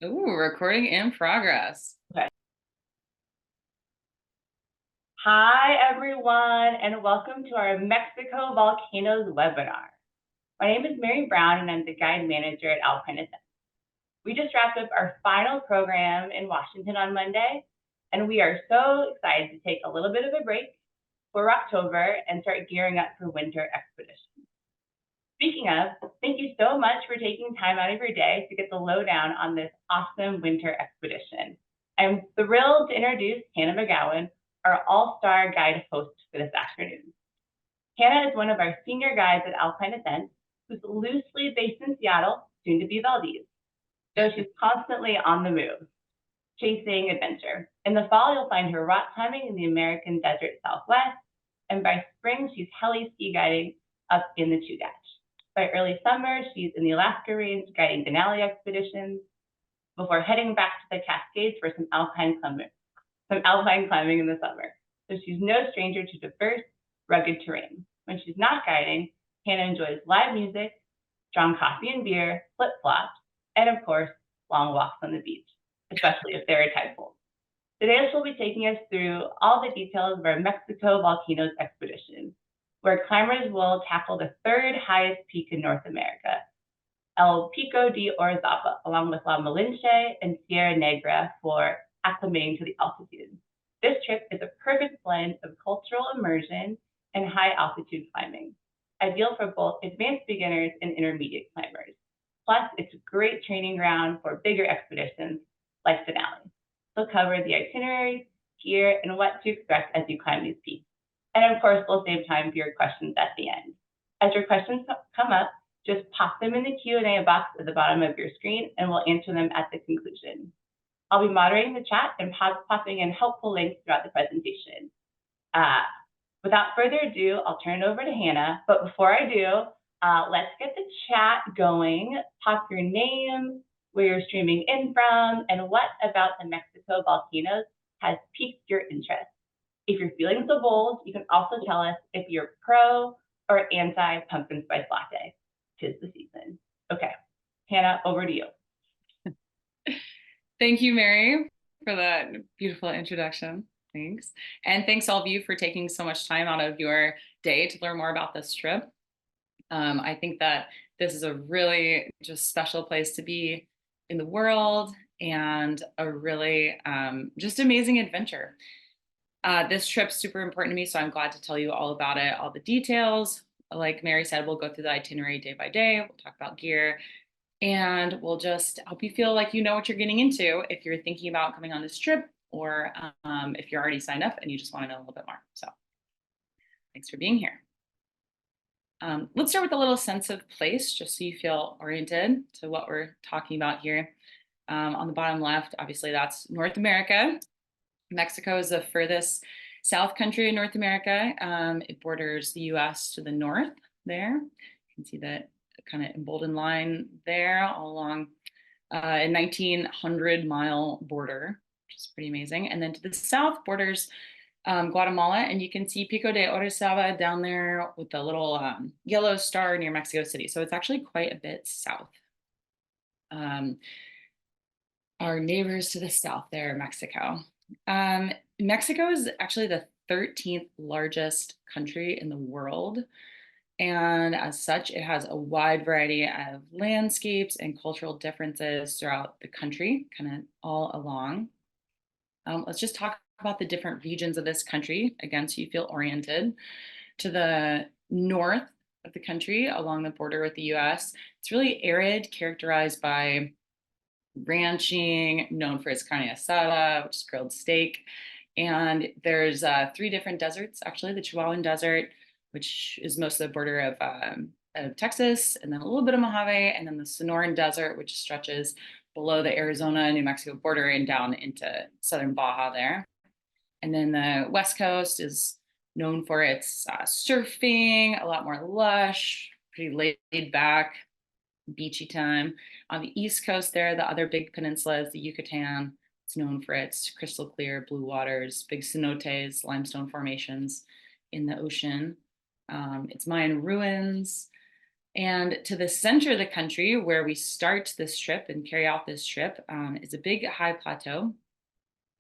Ooh, recording in progress. Okay. Hi, everyone, and welcome to our Mexico Volcanoes webinar. My name is Mary Brown, and I'm the guide manager at Alpine Ascents. We just wrapped up our final program in Washington on Monday, and we are so excited to take a little bit of a break for October and start gearing up for winter expeditions. Speaking of, thank you so much for taking time out of your day to get the lowdown on this awesome winter expedition. I'm thrilled to introduce Hannah McGowan, our all-star guide host for this afternoon. Hannah is one of our senior guides at Alpine Ascents, who's loosely based in Seattle, soon to be Valdez, though she's constantly on the move, chasing adventure. In the fall, you'll find her rock climbing in the American desert Southwest, and by spring, she's heli ski guiding up in the Chugach. By early summer, she's in the Alaska Range guiding Denali expeditions before heading back to the Cascades for some alpine climbing in the summer. So she's no stranger to diverse, rugged terrain. When she's not guiding, Hannah enjoys live music, strong coffee and beer, flip-flops, and of course, long walks on the beach, especially if there are tide pools. Today, she'll be taking us through all the details of our Mexico Volcanoes expedition, where climbers will tackle the third highest peak in North America, El Pico de Orizaba, along with La Malinche and Sierra Negra for acclimating to the altitude. This trip is a perfect blend of cultural immersion and high altitude climbing, ideal for both advanced beginners and intermediate climbers. Plus, it's a great training ground for bigger expeditions like Denali. We'll cover the itinerary, gear, and what to expect as you climb these peaks. And of course, we'll save time for your questions at the end. As your questions come up, just pop them in the Q&A box at the bottom of your screen, and we'll answer them at the conclusion. I'll be moderating the chat and popping in helpful links throughout the presentation. Without further ado, I'll turn it over to Hannah. But before I do, let's get the chat going. Pop your name, where you're streaming in from, and what about the Mexico volcanoes has piqued your interest. If you're feeling so bold, you can also tell us if you're pro or anti pumpkin spice latte. 'Tis the season. Okay, Hannah, over to you. Thank you, Mary, for that beautiful introduction. Thanks. And thanks all of you for taking so much time out of your day to learn more about this trip. I think that this is a really just special place to be in the world and a really just amazing adventure. This trip's super important to me, so I'm glad to tell you all about it, all the details. Like Mary said, we'll go through the itinerary day by day. We'll talk about gear, and we'll just help you feel like you know what you're getting into if you're thinking about coming on this trip, or if you're already signed up and you just want to know a little bit more. So thanks for being here. Let's start with a little sense of place, just so you feel oriented to what we're talking about here. On the bottom left, obviously that's North America. Mexico is the furthest south country in North America. It borders the US to the north there. You can see that kind of emboldened line there all along a 1,900-mile border, which is pretty amazing. And then to the south borders Guatemala, and you can see Pico de Orizaba down there with the little yellow star near Mexico City. So it's actually quite a bit south. Our neighbors to the south there, Mexico. Mexico is actually the 13th largest country in the world. And as such, it has a wide variety of landscapes and cultural differences throughout the country, kind of all along. Let's just talk about the different regions of this country, again, so you feel oriented. To the north of the country, along the border with the US, it's really arid, characterized by ranching, known for its carne asada, which is grilled steak. And there's 3 different deserts, actually, the Chihuahuan Desert, which is most of the border of Texas, and then a little bit of Mojave, and then the Sonoran Desert, which stretches below the Arizona, New Mexico border and down into southern Baja there. And then the West Coast is known for its surfing, a lot more lush, pretty laid back, beachy time. On the East Coast there, the other big peninsula is the Yucatan. It's known for its crystal clear blue waters, big cenotes, limestone formations in the ocean. Its Mayan ruins, And to the center of the country, where we start this trip and carry out this trip, is a big high plateau.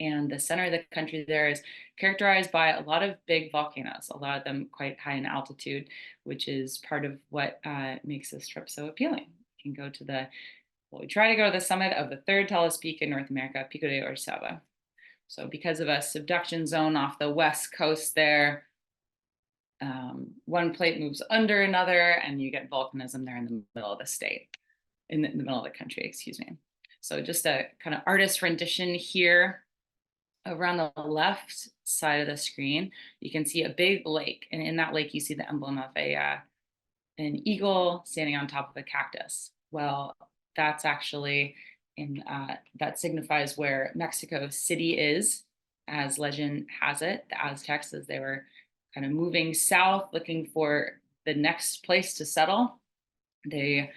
And the center of the country there is characterized by a lot of big volcanoes, a lot of them quite high in altitude, which is part of what makes this trip so appealing. You can go to we try to go to the summit of the third tallest peak in North America, Pico de Orizaba. So because of a subduction zone off the west coast there, one plate moves under another and you get volcanism there in the middle of the state, in the middle of the country, excuse me. So just a kind of artist rendition here. Around the left side of the screen, you can see a big lake. And in that lake, you see the emblem of an eagle standing on top of a cactus. Well, that's actually that signifies where Mexico City is, as legend has it. The Aztecs, as they were kind of moving south, looking for the next place to settle, they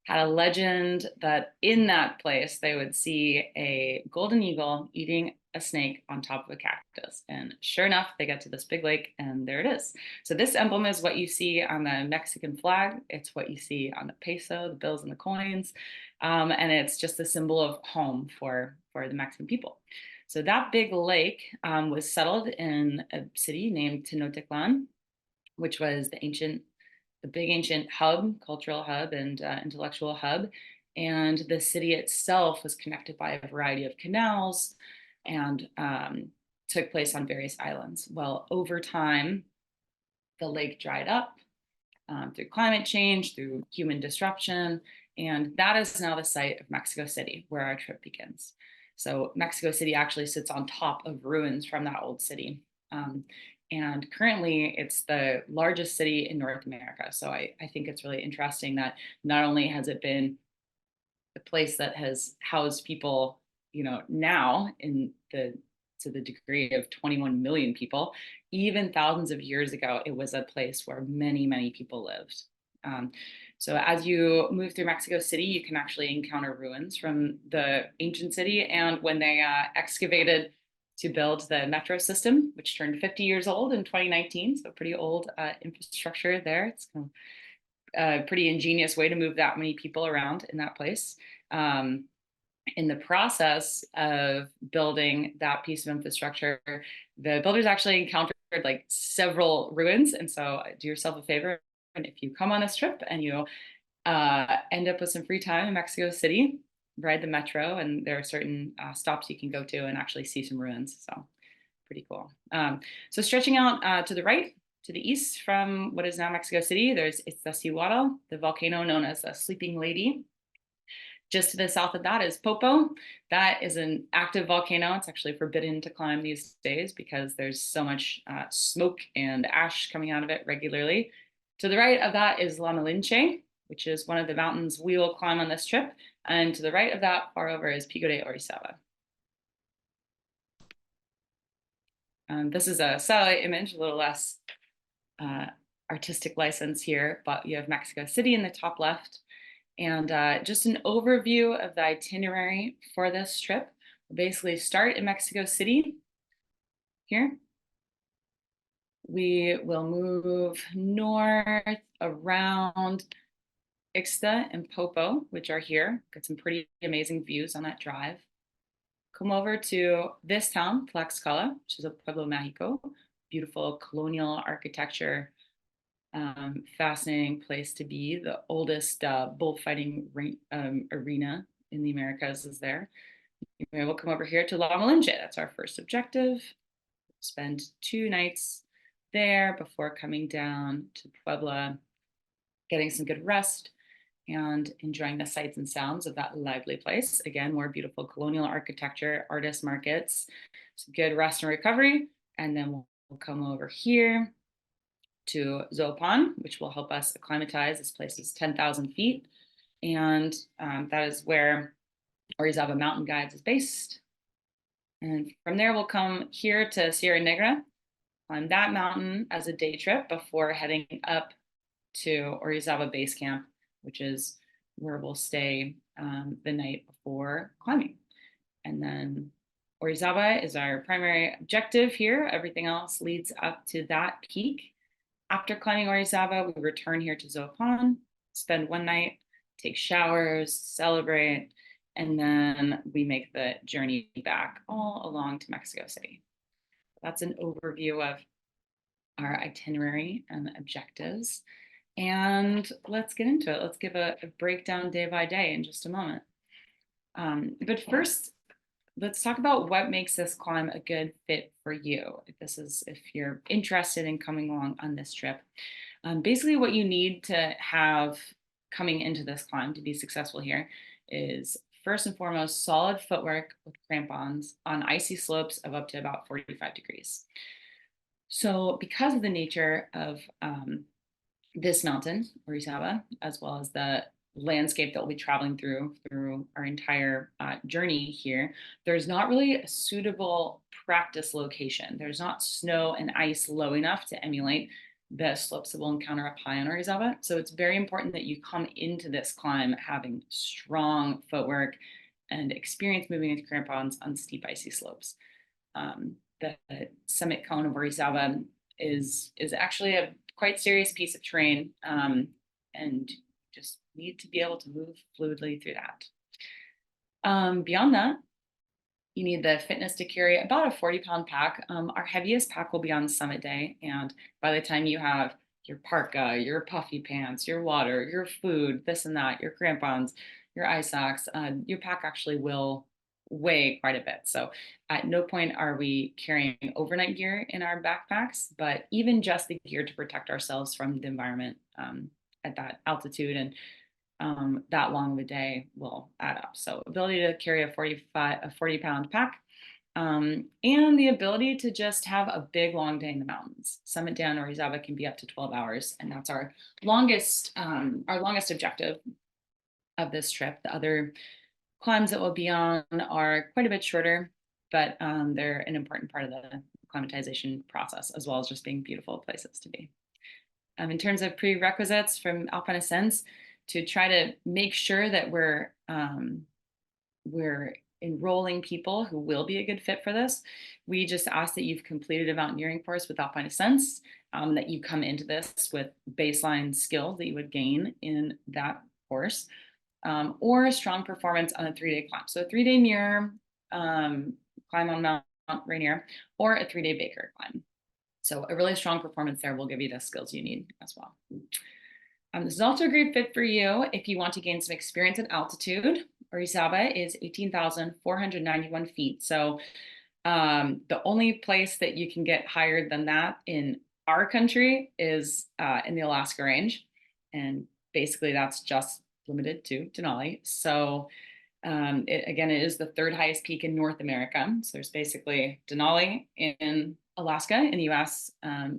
had a legend that in that place they would see a golden eagle eating a snake on top of a cactus. And sure enough, they get to this big lake and there it is. So this emblem is what you see on the Mexican flag. It's what you see on the peso, the bills and the coins. And it's just a symbol of home for the Mexican people. So that big lake was settled in a city named Tenochtitlan, which was the big ancient hub, cultural hub, and intellectual hub. And the city itself was connected by a variety of canals and took place on various islands. Well, over time, the lake dried up through climate change, through human disruption, and that is now the site of Mexico City, where our trip begins. So Mexico City actually sits on top of ruins from that old city. And currently, it's the largest city in North America. So I think it's really interesting that not only has it been a place that has housed people, now to the degree of 21 million people, even thousands of years ago, it was a place where many, many people lived. So as you move through Mexico City, you can actually encounter ruins from the ancient city. And when they excavated to build the metro system, which turned 50 years old in 2019, so pretty old infrastructure there. It's kind of a pretty ingenious way to move that many people around in that place. In the process of building that piece of infrastructure, the builders actually encountered like several ruins. And so do yourself a favor, and if you come on this trip and you end up with some free time in Mexico City, ride the metro, and there are certain stops you can go to and actually see some ruins. So pretty cool. So stretching out to the right, to the east from what is now Mexico City, there's Iztaccíhuatl, the volcano known as the Sleeping Lady. Just to the south of that is Popo. That is an active volcano. It's actually forbidden to climb these days because there's so much smoke and ash coming out of it regularly. To the right of that is La Malinche, which is one of the mountains we will climb on this trip. And to the right of that, far over, is Pico de Orizaba. This is a satellite image, a little less artistic license here, but you have Mexico City in the top left. And just an overview of the itinerary for this trip. We'll basically start in Mexico City here. We will move north around Ixta and Popo, which are here. Got some pretty amazing views on that drive. Come over to this town, Tlaxcala, which is a Pueblo Mágico. Beautiful colonial architecture. Fascinating place to be. The oldest bullfighting arena in the Americas is there. We'll come over here to La Malinche. That's our first objective. Spend 2 nights there before coming down to Puebla, getting some good rest and enjoying the sights and sounds of that lively place. Again, more beautiful colonial architecture, artist markets, some good rest and recovery. And then we'll come over here to Zopan, which will help us acclimatize. This place is 10,000 feet. And that is where Orizaba Mountain Guides is based. And from there, we'll come here to Sierra Negra, climb that mountain as a day trip before heading up to Orizaba Base Camp, which is where we'll stay the night before climbing. And then Orizaba is our primary objective here. Everything else leads up to that peak. After climbing Orizaba, we return here to Zopan, spend one night, take showers, celebrate, and then we make the journey back all along to Mexico City. That's an overview of our itinerary and objectives. And let's get into it. Let's give a breakdown day by day in just a moment. But first, let's talk about what makes this climb a good fit for you. If you're interested in coming along on this trip, basically what you need to have coming into this climb to be successful here is first and foremost solid footwork with crampons on icy slopes of up to about 45 degrees. So because of the nature of this mountain, Orizaba, as well as the landscape that we'll be traveling through our entire journey here, there's not really a suitable practice location. There's not snow and ice low enough to emulate the slopes that we'll encounter up high on Orizaba. So it's very important that you come into this climb having strong footwork and experience moving with crampons on steep icy slopes. The summit cone of Orizaba is actually a quite serious piece of terrain, and just need to be able to move fluidly through that. Beyond that, you need the fitness to carry about a 40-pound pack. Our heaviest pack will be on summit day, and by the time you have your parka, your puffy pants, your water, your food, this and that, your crampons, your eye socks, your pack actually will weigh quite a bit. So at no point are we carrying overnight gear in our backpacks, but even just the gear to protect ourselves from the environment at that altitude and that long of a day will add up. So ability to carry a 40-pound pack, and the ability to just have a big long day in the mountains. Summit down Orizaba can be up to 12 hours, and that's our longest objective of this trip. The other climbs that we'll be on are quite a bit shorter, but they're an important part of the acclimatization process, as well as just being beautiful places to be. In terms of prerequisites from Alpine Ascents, to try to make sure that we're enrolling people who will be a good fit for this, we just ask that you've completed a mountaineering course with Alpine Ascents, that you come into this with baseline skills that you would gain in that course, or a strong performance on a 3-day climb. So a 3-day Muir climb on Mount Rainier, or a 3-day Baker climb. So a really strong performance there will give you the skills you need as well. This is also a great fit for you if you want to gain some experience at altitude. Orizaba is 18,491 feet. So the only place that you can get higher than that in our country is in the Alaska Range. And basically that's just limited to Denali. So it is the 3rd highest peak in North America. So there's basically Denali in Alaska in the US,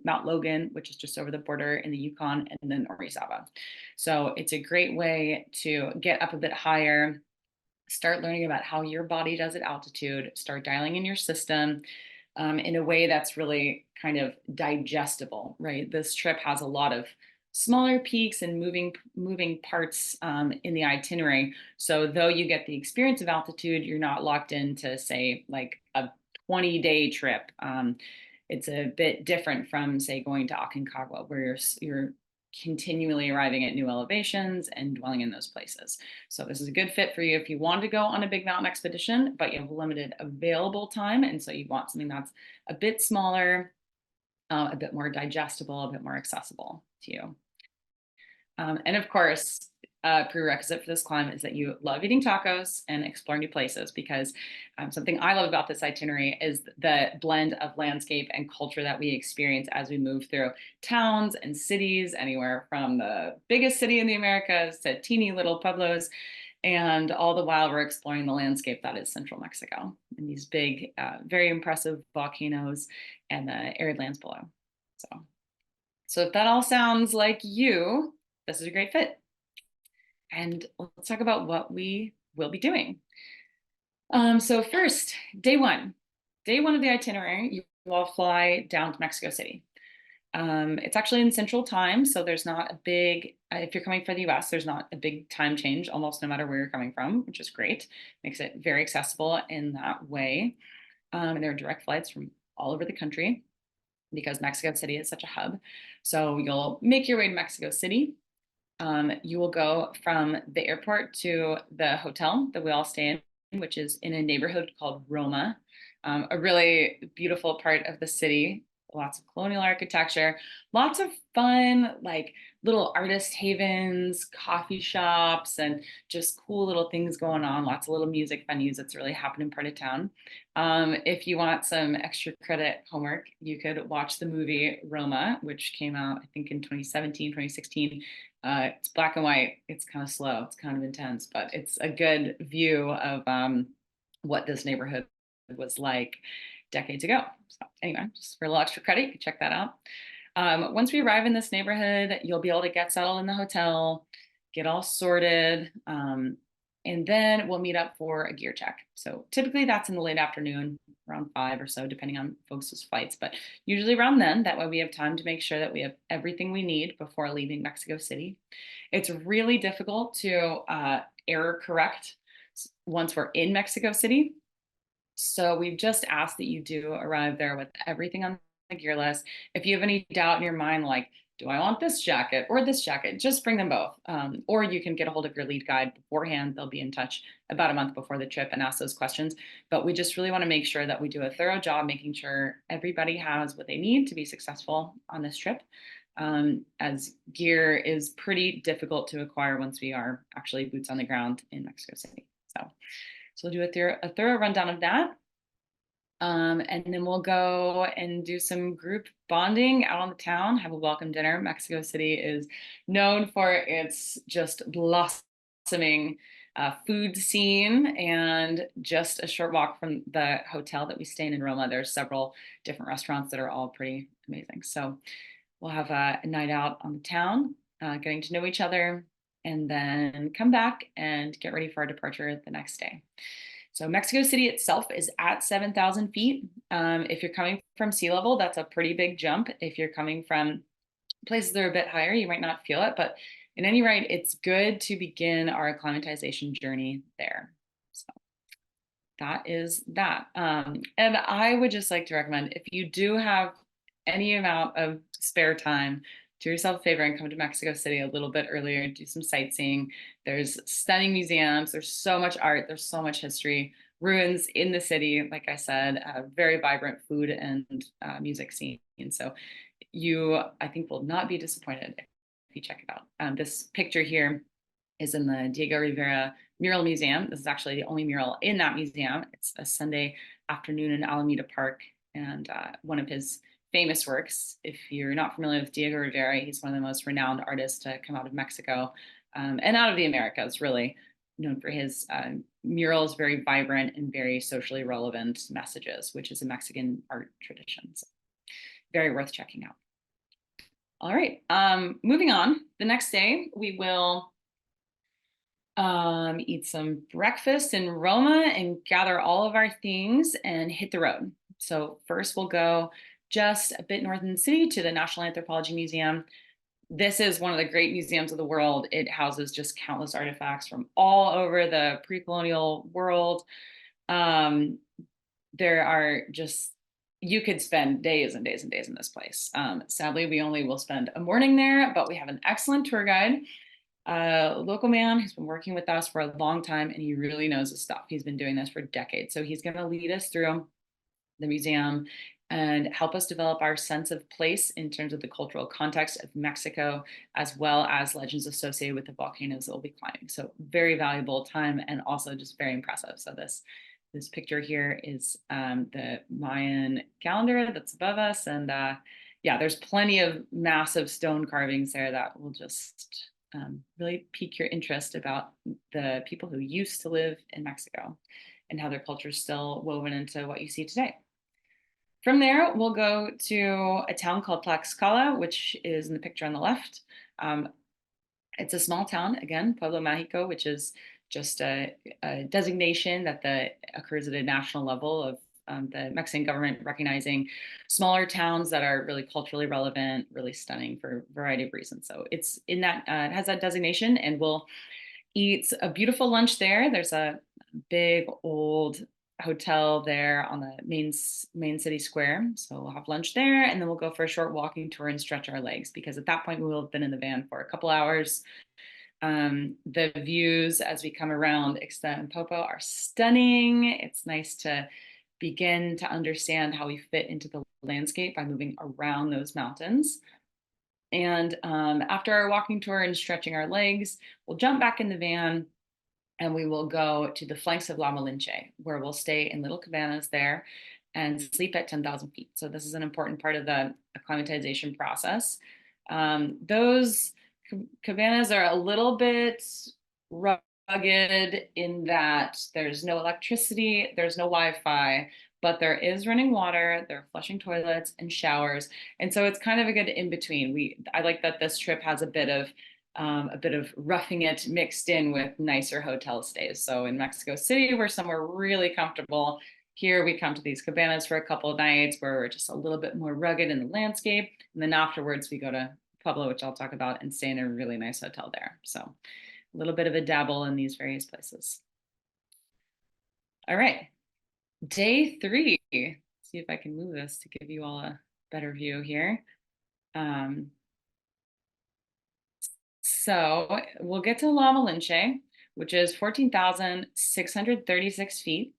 Mount Logan, which is just over the border in the Yukon, and then Orizaba. So it's a great way to get up a bit higher, start learning about how your body does at altitude, start dialing in your system in a way that's really kind of digestible, right? This trip has a lot of smaller peaks and moving parts in the itinerary. So though you get the experience of altitude, you're not locked into, say, like a 20-day trip. It's a bit different from, say, going to Aconcagua, where you're continually arriving at new elevations and dwelling in those places. So this is a good fit for you if you want to go on a big mountain expedition, but you have limited available time. And so you want something that's a bit smaller, a bit more digestible, a bit more accessible to you. And of course, prerequisite for this climb is that you love eating tacos and explore new places, because something I love about this itinerary is the blend of landscape and culture that we experience as we move through towns and cities, anywhere from the biggest city in the Americas to teeny little pueblos. And all the while we're exploring the landscape that is central Mexico and these big, very impressive volcanoes and the arid lands below. So if that all sounds like you, this is a great fit. And let's talk about what we will be doing. So first, day one of the itinerary, you will fly down to Mexico City. It's actually in Central Time, so there's not a big, if you're coming for the US, there's not a big time change almost no matter where you're coming from, which is great. Makes it very accessible in that way. And there are direct flights from all over the country because Mexico City is such a hub. So you'll make your way to Mexico City. You will go from the airport to the hotel that we all stay in, which is in a neighborhood called Roma, a really beautiful part of the city. Lots of colonial architecture, lots of fun, like little artist havens, coffee shops, and just cool little things going on. Lots of little music venues. It's a really happening part of town. If you want some extra credit homework, you could watch the movie Roma, which came out, I think, in 2017, 2016. It's black and white. It's kind of slow. It's kind of intense, but it's a good view of what this neighborhood was like decades ago. So anyway, just for a little extra credit, you can check that out. Once we arrive in this neighborhood, you'll be able to get settled in the hotel, get all sorted, and then we'll meet up for a gear check. So typically that's in the late afternoon, around 5 or so, depending on folks' flights, but usually around then. That way we have time to make sure that we have everything we need before leaving Mexico City. It's really difficult to error correct once we're in Mexico City. So we've just asked that you do arrive there with everything on the gear list. If you have any doubt in your mind, like, do I want this jacket or this jacket? Just bring them both. Or you can get a hold of your lead guide beforehand. They'll be in touch about a month before the trip and ask those questions. But we just really want to make sure that we do a thorough job making sure everybody has what they need to be successful on this trip. As gear is pretty difficult to acquire once we are actually boots on the ground in Mexico City. So we'll do a thorough rundown of that. And then we'll go and do some group bonding out on the town, have a welcome dinner. Mexico City is known for its just blossoming food scene, and just a short walk from the hotel that we stay in Roma, there's several different restaurants that are all pretty amazing. So we'll have a night out on the town, getting to know each other, and then come back and get ready for our departure the next day. So Mexico City itself is at 7,000 feet. If you're coming from sea level, that's a pretty big jump. If you're coming from places that are a bit higher, you might not feel it, but in any rate, it's good to begin our acclimatization journey there. So that is that. And I would just like to recommend, if you do have any amount of spare time, do yourself a favor and come to Mexico City a little bit earlier and do some sightseeing. There's stunning museums. There's so much art. There's so much history. Ruins in the city, like I said, a very vibrant food and music scene. And so you, I think, will not be disappointed if you check it out. This picture here is in the Diego Rivera Mural Museum. This is actually the only mural in that museum. It's a Sunday afternoon in Alameda Park, and one of his famous works. If you're not familiar with Diego Rivera, he's one of the most renowned artists to come out of Mexico and out of the Americas, really known for his murals, very vibrant and very socially relevant messages, which is a Mexican art tradition. So very worth checking out. All right, moving on. The next day, we will eat some breakfast in Roma and gather all of our things and hit the road. So first we'll go just a bit north in the city to the National Anthropology Museum. This is one of the great museums of the world. It houses just countless artifacts from all over the pre-colonial world. There are just, you could spend days and days and days in this place. Sadly, we only will spend a morning there, but we have an excellent tour guide, a local man who's been working with us for a long time, and he really knows his stuff. He's been doing this for decades. So he's going to lead us through the museum and help us develop our sense of place in terms of the cultural context of Mexico, as well as legends associated with the volcanoes that we'll be climbing. So very valuable time, and also just very impressive. So this picture here is the Mayan calendar that's above us. And yeah, there's plenty of massive stone carvings there that will just really pique your interest about the people who used to live in Mexico and how their culture is still woven into what you see today. From there, we'll go to a town called Tlaxcala, which is in the picture on the left. It's a small town, again, Pueblo Mágico, which is just a designation that occurs at a national level of the Mexican government recognizing smaller towns that are really culturally relevant, really stunning for a variety of reasons. So it's in that, it has that designation, and we'll eat a beautiful lunch there. There's a big old hotel there on the main city square. So we'll have lunch there, and then we'll go for a short walking tour and stretch our legs, because at that point we will have been in the van for a couple hours. The views as we come around Ixta and Popo are stunning. It's nice to begin to understand how we fit into the landscape by moving around those mountains. And after our walking tour and stretching our legs, we'll jump back in the van and we will go to the flanks of La Malinche, where we'll stay in little cabanas there and sleep at 10,000 feet. So this is an important part of the acclimatization process. Those cabanas are a little bit rugged in that there's no electricity, there's no Wi-Fi, but there is running water, there are flushing toilets and showers. And so it's kind of a good in between. I like that this trip has a bit of roughing it mixed in with nicer hotel stays. So in Mexico City, we're somewhere really comfortable. Here we come to these cabanas for a couple of nights where we're just a little bit more rugged in the landscape. And then afterwards we go to Pueblo, which I'll talk about, and stay in a really nice hotel there. So a little bit of a dabble in these various places. All right, day 3. Let's see if I can move this to give you all a better view here. So we'll get to La Malinche, which is 14,636 feet,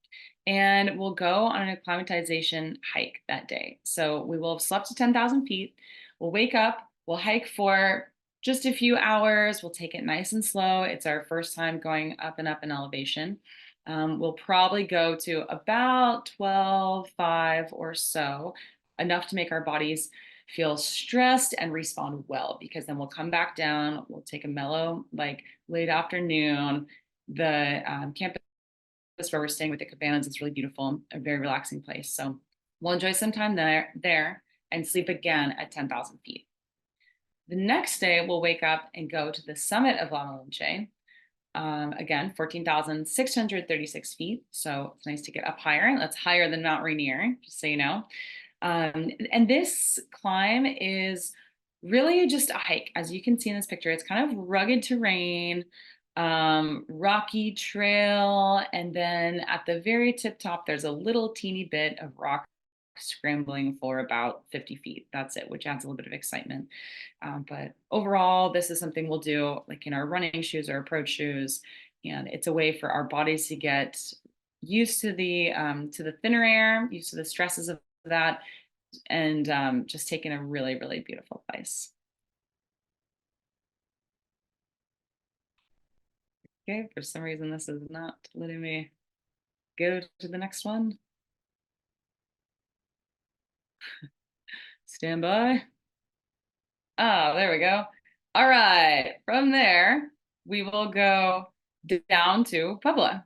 and we'll go on an acclimatization hike that day. So we will have slept to 10,000 feet. We'll wake up, we'll hike for just a few hours. We'll take it nice and slow. It's our first time going up and up in elevation. We'll probably go to about 12,500 or so, enough to make our bodies feel stressed and respond well, because then we'll come back down, we'll take a mellow, like late afternoon. The campus where we're staying with the cabanas is really beautiful, a very relaxing place. So we'll enjoy some time there and sleep again at 10,000 feet. The next day, we'll wake up and go to the summit of La Malinche. Again, 14,636 feet. So it's nice to get up higher. That's higher than Mount Rainier, just so you know. And this climb is really just a hike. As you can see in this picture, it's kind of rugged terrain, rocky trail. And then at the very tip top, there's a little teeny bit of rock scrambling for about 50 feet. That's it, which adds a little bit of excitement. But overall, this is something we'll do like in our running shoes or approach shoes. And it's a way for our bodies to get used to the thinner air, used to the stresses of that, and just taking a really, really beautiful place. Okay, for some reason this is not letting me go to the next one. Stand by. Oh, there we go. All right, from there we will go down to Puebla.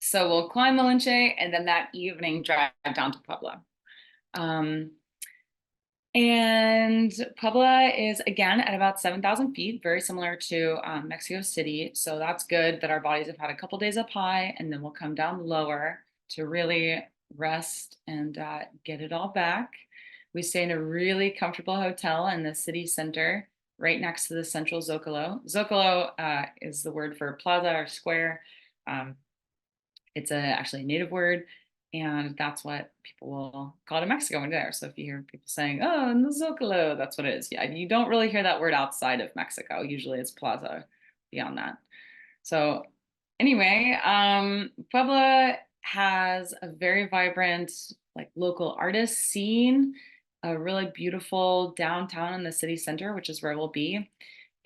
So we'll climb Malinche and then that evening drive down to Puebla. And Puebla is again at about 7,000 feet, very similar to Mexico City. So that's good that our bodies have had a couple days up high, and then we'll come down lower to really rest and get it all back. We stay in a really comfortable hotel in the city center, right next to the central Zocalo. Zocalo is the word for plaza or square. It's actually a native word, and that's what people will call it in Mexico when they're there. So if you hear people saying, oh, in the Zocalo, that's what it is. Yeah, you don't really hear that word outside of Mexico. Usually it's plaza beyond that. So anyway, Puebla has a very vibrant, like local artist scene, a really beautiful downtown in the city center, which is where we'll be.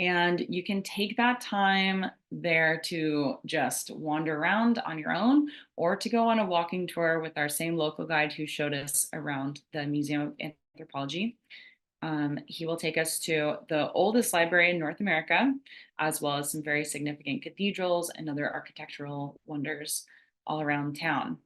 And you can take that time there to just wander around on your own, or to go on a walking tour with our same local guide who showed us around the Museum of Anthropology. He will take us to the oldest library in North America, as well as some very significant cathedrals and other architectural wonders all around town,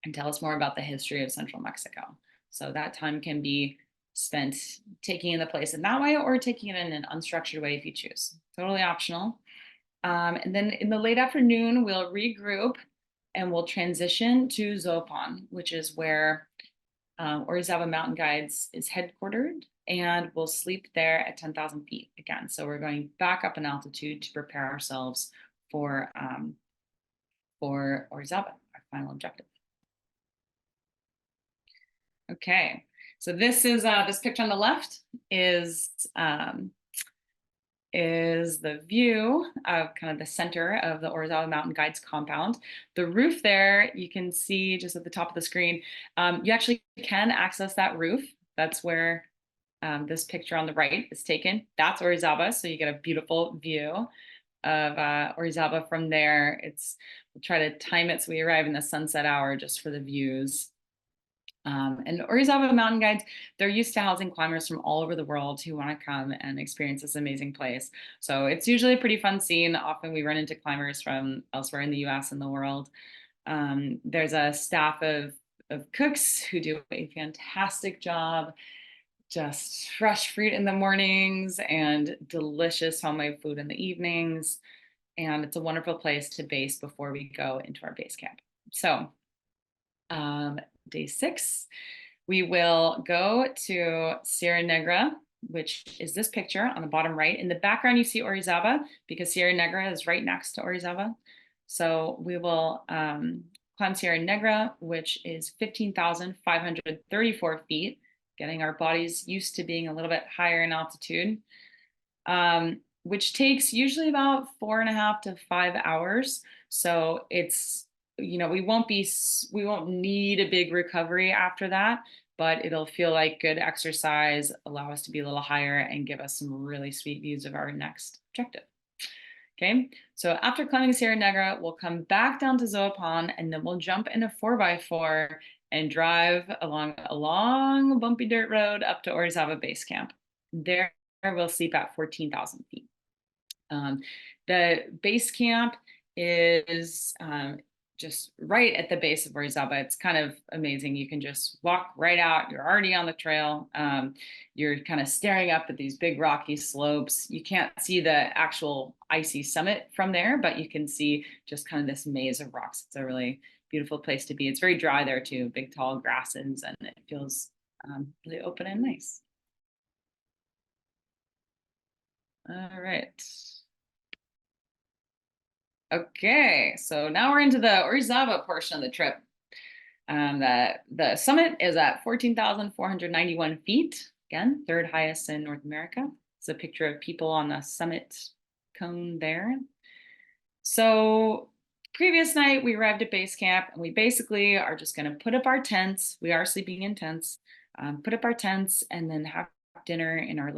and tell us more about the history of central Mexico. So that time can be spent taking in the place in that way, or taking it in an unstructured way if you choose. Totally optional. And then in the late afternoon, we'll regroup and we'll transition to Zopan, which is where Orizaba Mountain Guides is headquartered, and we'll sleep there at 10,000 feet again. So we're going back up in altitude to prepare ourselves for for Orizaba, our final objective. Okay, so this is this picture on the left is the view of kind of the center of the Orizaba Mountain Guides compound. The roof there, you can see just at the top of the screen, you actually can access that roof. That's where this picture on the right is taken. That's Orizaba, so you get a beautiful view of Orizaba from there. We'll try to time it so we arrive in the sunset hour just for the views. And Orizaba Mountain Guides, they're used to housing climbers from all over the world who want to come and experience this amazing place. So it's usually a pretty fun scene. Often we run into climbers from elsewhere in the US and the world. There's a staff of cooks who do a fantastic job. Just fresh fruit in the mornings and delicious homemade food in the evenings. And it's a wonderful place to base before we go into our base camp. So day 6, we will go to Sierra Negra, which is this picture on the bottom right. In the background, you see Orizaba because Sierra Negra is right next to Orizaba. So we will climb Sierra Negra, which is 15,534 feet, getting our bodies used to being a little bit higher in altitude, which takes usually about 4.5 to 5 hours. So it's, we won't need a big recovery after that, but it'll feel like good exercise, allow us to be a little higher and give us some really sweet views of our next objective. Okay, so after climbing Sierra Negra, we'll come back down to Zoapan and then we'll jump in a 4x4 and drive along a long bumpy dirt road up to Orizaba Base Camp. There we'll sleep at 14,000 feet. The base camp is just right at the base of Orizaba. It's kind of amazing. You can just walk right out. You're already on the trail. You're kind of staring up at these big rocky slopes. You can't see the actual icy summit from there, but you can see just kind of this maze of rocks. It's a really beautiful place to be. It's very dry there too, big tall grasses, and it feels really open and nice. All right. Okay, so now we're into the Orizaba portion of the trip. The summit is at 14,491 feet. Again, third highest in North America. It's a picture of people on the summit cone there. So previous night, we arrived at base camp and we basically are just going to put up our tents. We are sleeping in tents. Put up our tents and then have dinner in our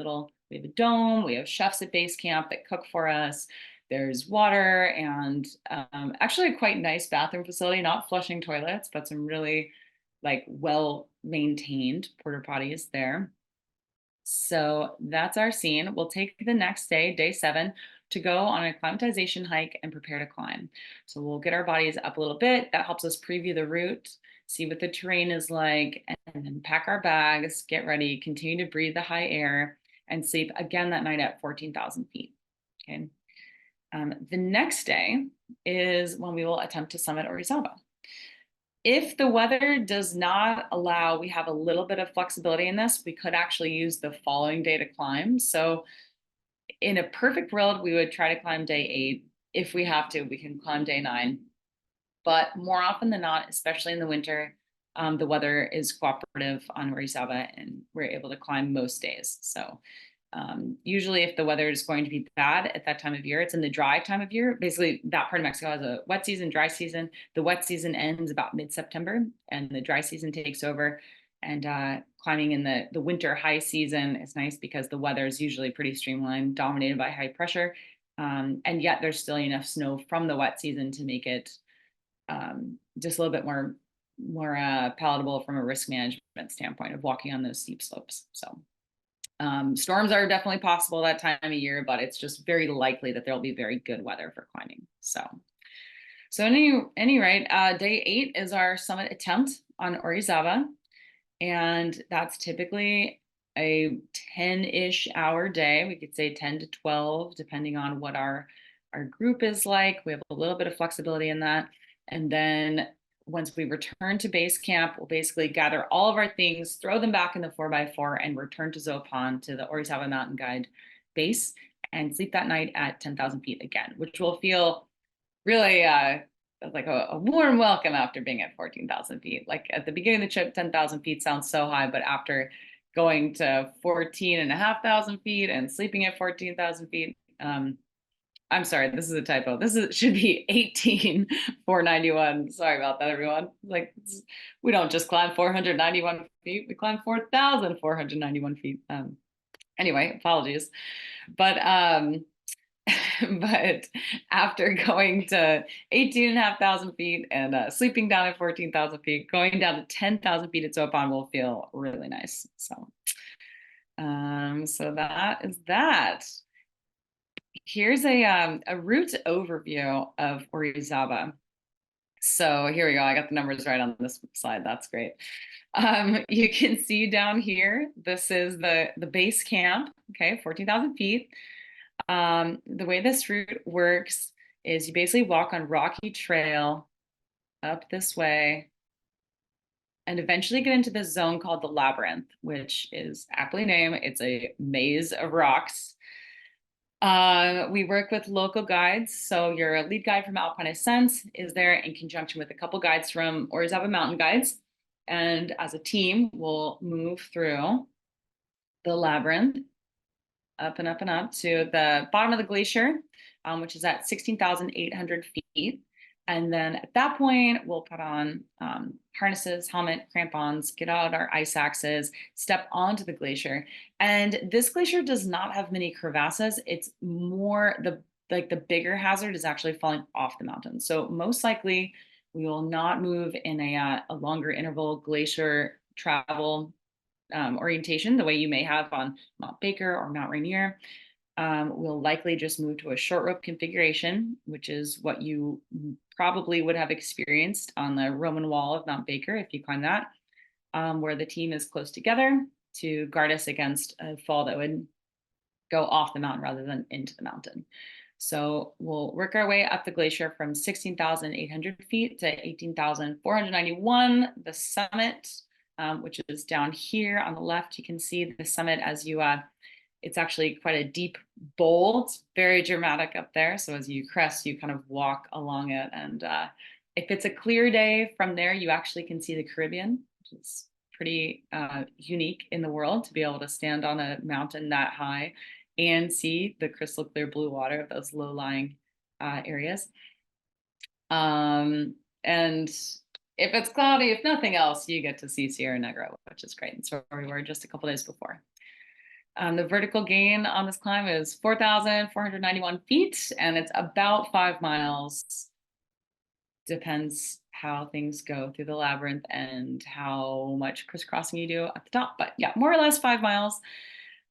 we have a dome. We have chefs at base camp that cook for us. There's water and actually a quite nice bathroom facility, not flushing toilets, but some really well-maintained porta potties there. So that's our scene. We'll take the next day, day 7, to go on an acclimatization hike and prepare to climb. So we'll get our bodies up a little bit. That helps us preview the route, see what the terrain is like, and then pack our bags, get ready, continue to breathe the high air, and sleep again that night at 14,000 feet. Okay. The next day is when we will attempt to summit Orizaba. If the weather does not allow, we have a little bit of flexibility in this. We could actually use the following day to climb. So in a perfect world, we would try to climb day 8. If we have to, we can climb day 9. But more often than not, especially in the winter, the weather is cooperative on Orizaba and we're able to climb most days. So usually if the weather is going to be bad at that time of year, it's in the dry time of year. Basically, that part of Mexico has a wet season, dry season. The wet season ends about mid-September and the dry season takes over. And climbing in the winter high season is nice because the weather is usually pretty streamlined, dominated by high pressure. And yet there's still enough snow from the wet season to make it just a little bit more palatable from a risk management standpoint of walking on those steep slopes. So storms are definitely possible that time of year, but it's just very likely that there'll be very good weather for climbing. So any rate, day 8 is our summit attempt on Orizaba. And that's typically a 10-ish hour day. We could say 10 to 12, depending on what our group is like. We have a little bit of flexibility in that. And then once we return to base camp, we'll basically gather all of our things, throw them back in the 4x4 and return to Zoapan to the Orizaba Mountain Guide base and sleep that night at 10,000 feet again, which will feel really like a warm welcome after being at 14,000 feet. Like at the beginning of the trip, 10,000 feet sounds so high, but after going to 14,500 feet and sleeping at 14,000 feet, I'm sorry, this is a typo. Should be 18,491. Sorry about that, everyone. Like we don't just climb 491 feet, we climb 4,491 feet. Anyway, apologies. But but after going to 18,500 feet and sleeping down at 14,000 feet, going down to 10,000 feet at Zopan will feel really nice. So, so that is that. Here's a route overview of Orizaba. So here we go. I got the numbers right on this slide. That's great. You can see down here, this is the base camp, okay, 14,000 feet. The way this route works is you basically walk on rocky trail up this way and eventually get into this zone called the Labyrinth, which is aptly named. It's a maze of rocks. We work with local guides. So your lead guide from Alpine Ascents is there in conjunction with a couple guides from Orizaba Mountain Guides. And as a team, we'll move through the labyrinth up and up and up to the bottom of the glacier, which is at 16,800 feet. And then at that point, we'll put on harnesses, helmet, crampons, get out our ice axes, step onto the glacier. And this glacier does not have many crevasses. It's more the bigger hazard is actually falling off the mountain. So most likely we will not move in a longer interval glacier travel orientation the way you may have on Mount Baker or Mount Rainier. We'll likely just move to a short rope configuration, which is what you probably would have experienced on the Roman wall of Mount Baker if you climb that, where the team is close together to guard us against a fall that would go off the mountain rather than into the mountain. So we'll work our way up the glacier from 16,800 feet to 18,491, the summit, which is down here on the left. You can see the summit as you it's actually quite a deep bowl. It's very dramatic up there. So as you crest, you kind of walk along it. And if it's a clear day from there, you actually can see the Caribbean, which is pretty unique in the world to be able to stand on a mountain that high and see the crystal clear blue water of those low-lying areas. And if it's cloudy, if nothing else, you get to see Sierra Negra, which is great. And so we were just a couple days before. The vertical gain on this climb is 4,491 feet, and it's about 5 miles. Depends how things go through the labyrinth and how much crisscrossing you do at the top. But yeah, more or less 5 miles.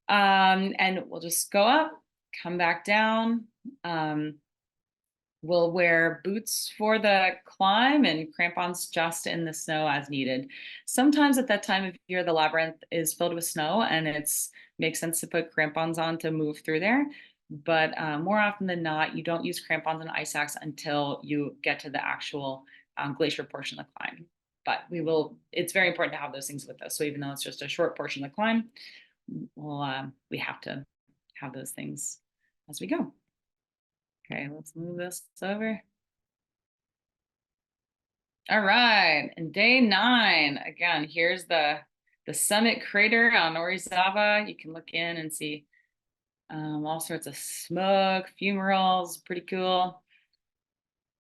And we'll just go up, come back down. We'll wear boots for the climb and crampons just in the snow as needed. Sometimes at that time of year, the labyrinth is filled with snow and it's makes sense to put crampons on to move through there. But more often than not, you don't use crampons and ice axe until you get to the actual glacier portion of the climb. But it's very important to have those things with us. So even though it's just a short portion of the climb, we have to have those things as we go. Okay, let's move this over. All right, and day 9, again, here's the summit crater on Orizaba. You can look in and see all sorts of smoke, fumaroles, pretty cool.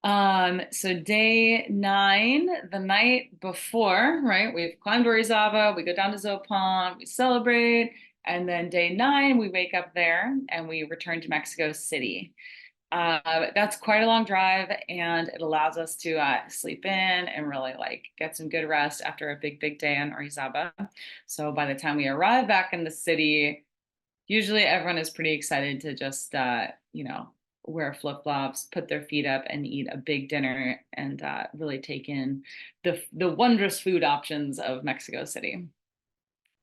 So day 9, the night before, right? We've climbed Orizaba, we go down to Zopan, we celebrate, and then day 9, we wake up there and we return to Mexico City. That's quite a long drive, and it allows us to sleep in and really like get some good rest after a big day on Orizaba. So by the time we arrive back in the city, usually everyone is pretty excited to just wear flip-flops, put their feet up, and eat a big dinner and really take in the wondrous food options of Mexico City.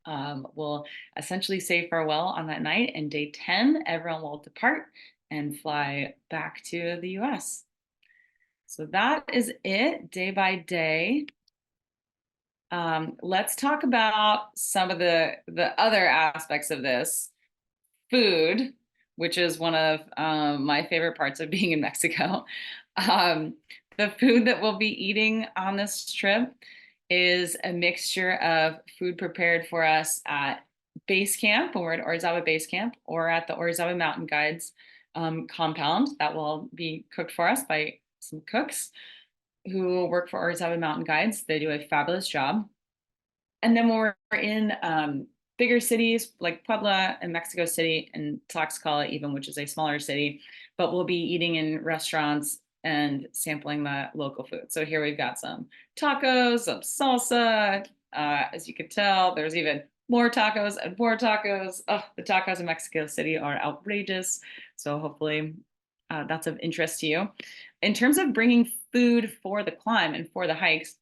We'll essentially say farewell on that night, and day 10, everyone will depart and fly back to the US. So that is it, day by day. Let's talk about some of the other aspects of this. Food, which is one of my favorite parts of being in Mexico. The The food that we'll be eating on this trip is a mixture of food prepared for us at base camp, when we're at Orizaba base camp, or at the Orizaba Mountain Guides compound that will be cooked for us by some cooks who work for Orizaba Mountain Guides. They do a fabulous job. And then when we're in bigger cities like Puebla and Mexico City and Tlaxcala, even, which is a smaller city, but we'll be eating in restaurants and sampling the local food. So here we've got some tacos, some salsa. As you can tell, there's even more tacos and more tacos. Oh, the tacos in Mexico City are outrageous. So hopefully that's of interest to you. In terms of bringing food for the climb and for the hikes,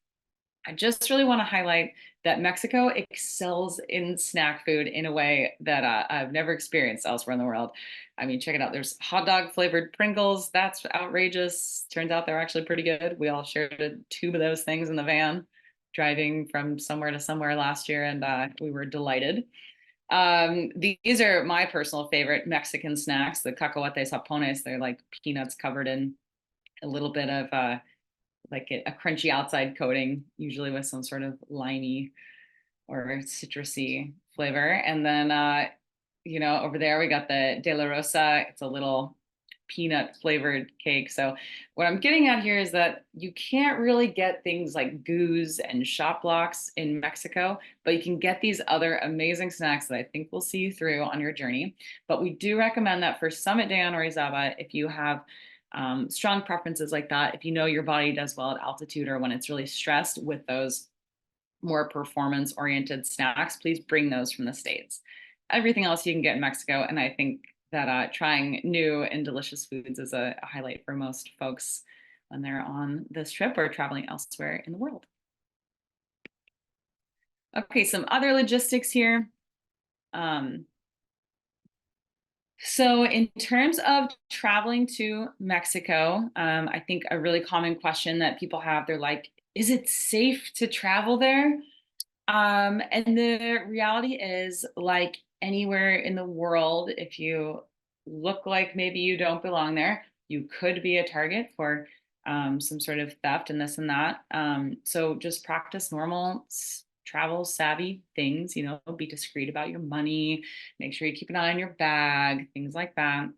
I just really want to highlight that Mexico excels in snack food in a way that I've never experienced elsewhere in the world. I mean, check it out. There's hot dog flavored Pringles. That's outrageous. Turns out they're actually pretty good. We all shared a tube of those things in the van driving from somewhere to somewhere last year, and we were delighted. These are my personal favorite Mexican snacks, the cacahuates japones. They're like peanuts covered in a little bit of like a crunchy outside coating, usually with some sort of limey or citrusy flavor. And then, over there we got the De La Rosa. It's a little peanut flavored cake. So what I'm getting at here is that you can't really get things like goos and shop blocks in Mexico, but you can get these other amazing snacks that I think will see you through on your journey. But we do recommend that for Summit Day on Orizaba, if you have strong preferences like that, if you know your body does well at altitude or when it's really stressed with those more performance oriented snacks, please bring those from the States. Everything else you can get in Mexico. And I think that trying new and delicious foods is a highlight for most folks when they're on this trip or traveling elsewhere in the world. Okay, some other logistics here. So in terms of traveling to Mexico, I think a really common question that people have, they're like, is it safe to travel there? And the reality is, like anywhere in the world, if you look like maybe you don't belong there, you could be a target for some sort of theft and this and that. So just practice normal travel savvy things, be discreet about your money, make sure you keep an eye on your bag, things like that.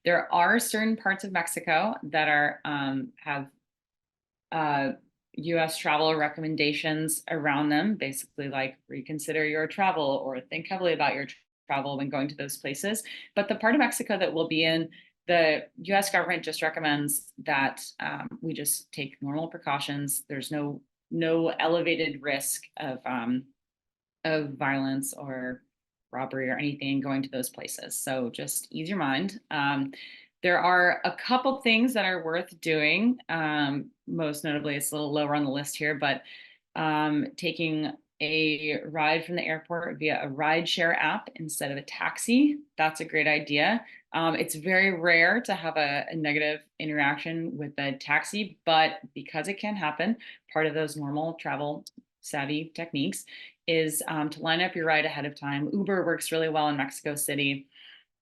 There are certain parts of Mexico that are have US travel recommendations around them, basically like reconsider your travel or think heavily about your travel when going to those places. But the part of Mexico that we'll be in, the US government just recommends that we just take normal precautions. There's no elevated risk of violence or robbery or anything going to those places. So just ease your mind. There are a couple things that are worth doing. Most notably, it's a little lower on the list here, but taking a ride from the airport via a rideshare app instead of a taxi. That's a great idea. It's very rare to have a negative interaction with a taxi, but because it can happen, part of those normal travel savvy techniques is to line up your ride ahead of time. Uber works really well in Mexico City.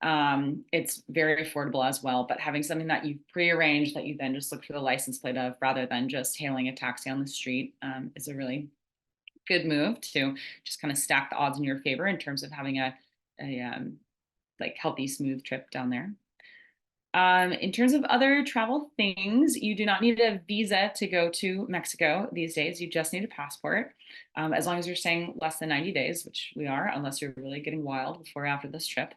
It's very affordable as well, but having something that you've prearranged that you then just look for the license plate of rather than just hailing a taxi on the street is a really good move to just kind of stack the odds in your favor in terms of having a like healthy, smooth trip down there. In terms of other travel things, you do not need a visa to go to Mexico these days. You just need a passport, as long as you're staying less than 90 days, which we are, unless you're really getting wild before or after this trip.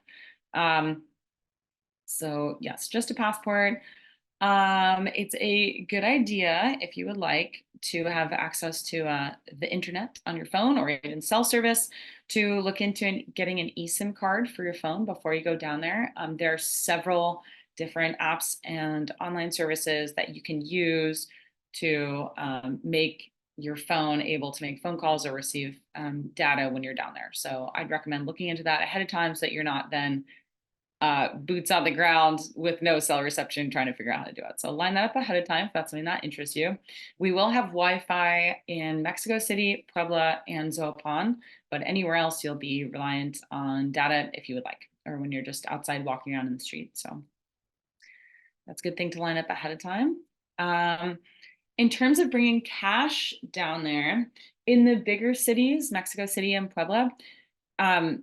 So yes, just a passport. It's a good idea if you would like to have access to the internet on your phone or even cell service to look into getting an eSIM card for your phone before you go down there. There are several different apps and online services that you can use to make your phone able to make phone calls or receive data when you're down there. So I'd recommend looking into that ahead of time so that you're not then boots on the ground with no cell reception trying to figure out how to do it. So line that up ahead of time if that's something that interests you. We will have Wi-Fi in Mexico City, Puebla, and Zapopan, but anywhere else you'll be reliant on data if you would like, or when you're just outside walking around in the street. So that's a good thing to line up ahead of time. In terms of bringing cash down there, in the bigger cities, Mexico City and Puebla, um,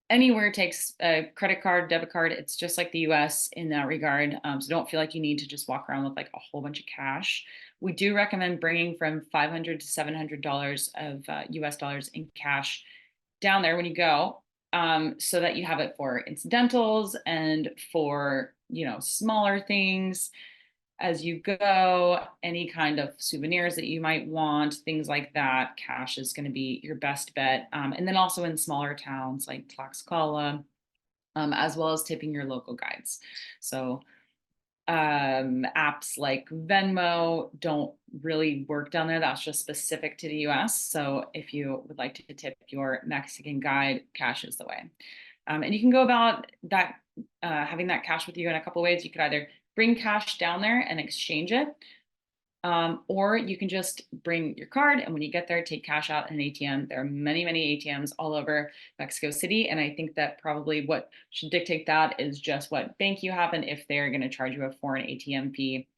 anywhere takes a credit card, debit card. It's just like the US in that regard. So don't feel like you need to just walk around with like a whole bunch of cash. We do recommend bringing from $500 to $700 of US dollars in cash down there when you go, so that you have it for incidentals and for, smaller things as you go, any kind of souvenirs that you might want, things like that. Cash is going to be your best bet. And then also in smaller towns like Tlaxcala, as well as tipping your local guides. So apps like Venmo don't really work down there. That's just specific to the US. So if you would like to tip your Mexican guide, cash is the way. And you can go about that, having that cash with you in a couple ways. You could either bring cash down there and exchange it, or you can just bring your card, and when you get there, take cash out in an ATM. There are many, many ATMs all over Mexico City. And I think that probably what should dictate that is just what bank you have and if they're going to charge you a foreign ATM fee.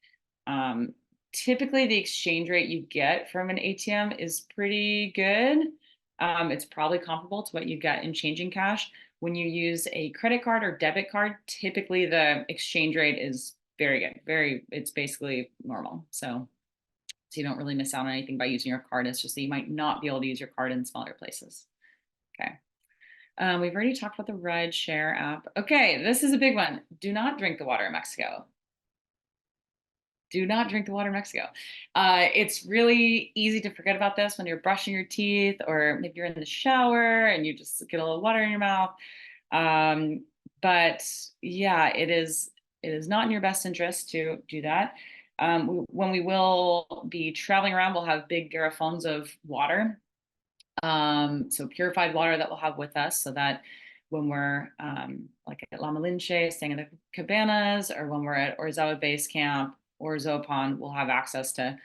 Typically, the exchange rate you get from an ATM is pretty good. It's probably comparable to what you get in changing cash. When you use a credit card or debit card, typically the exchange rate is very good. It's basically normal. So you don't really miss out on anything by using your card. It's just that you might not be able to use your card in smaller places. Okay. We've already talked about the ride share app. Okay, this is a big one. Do not drink the water in Mexico. Do not drink the water in Mexico. It's really easy to forget about this when you're brushing your teeth, or maybe you're in the shower and you just get a little water in your mouth. But yeah, it is not in your best interest to do that. When we will be traveling around, we'll have big garrafons of water, so purified water that we'll have with us, so that when we're like at La Malinche, staying in the cabanas, or when we're at Orizaba Base Camp or Zopan, we'll have access to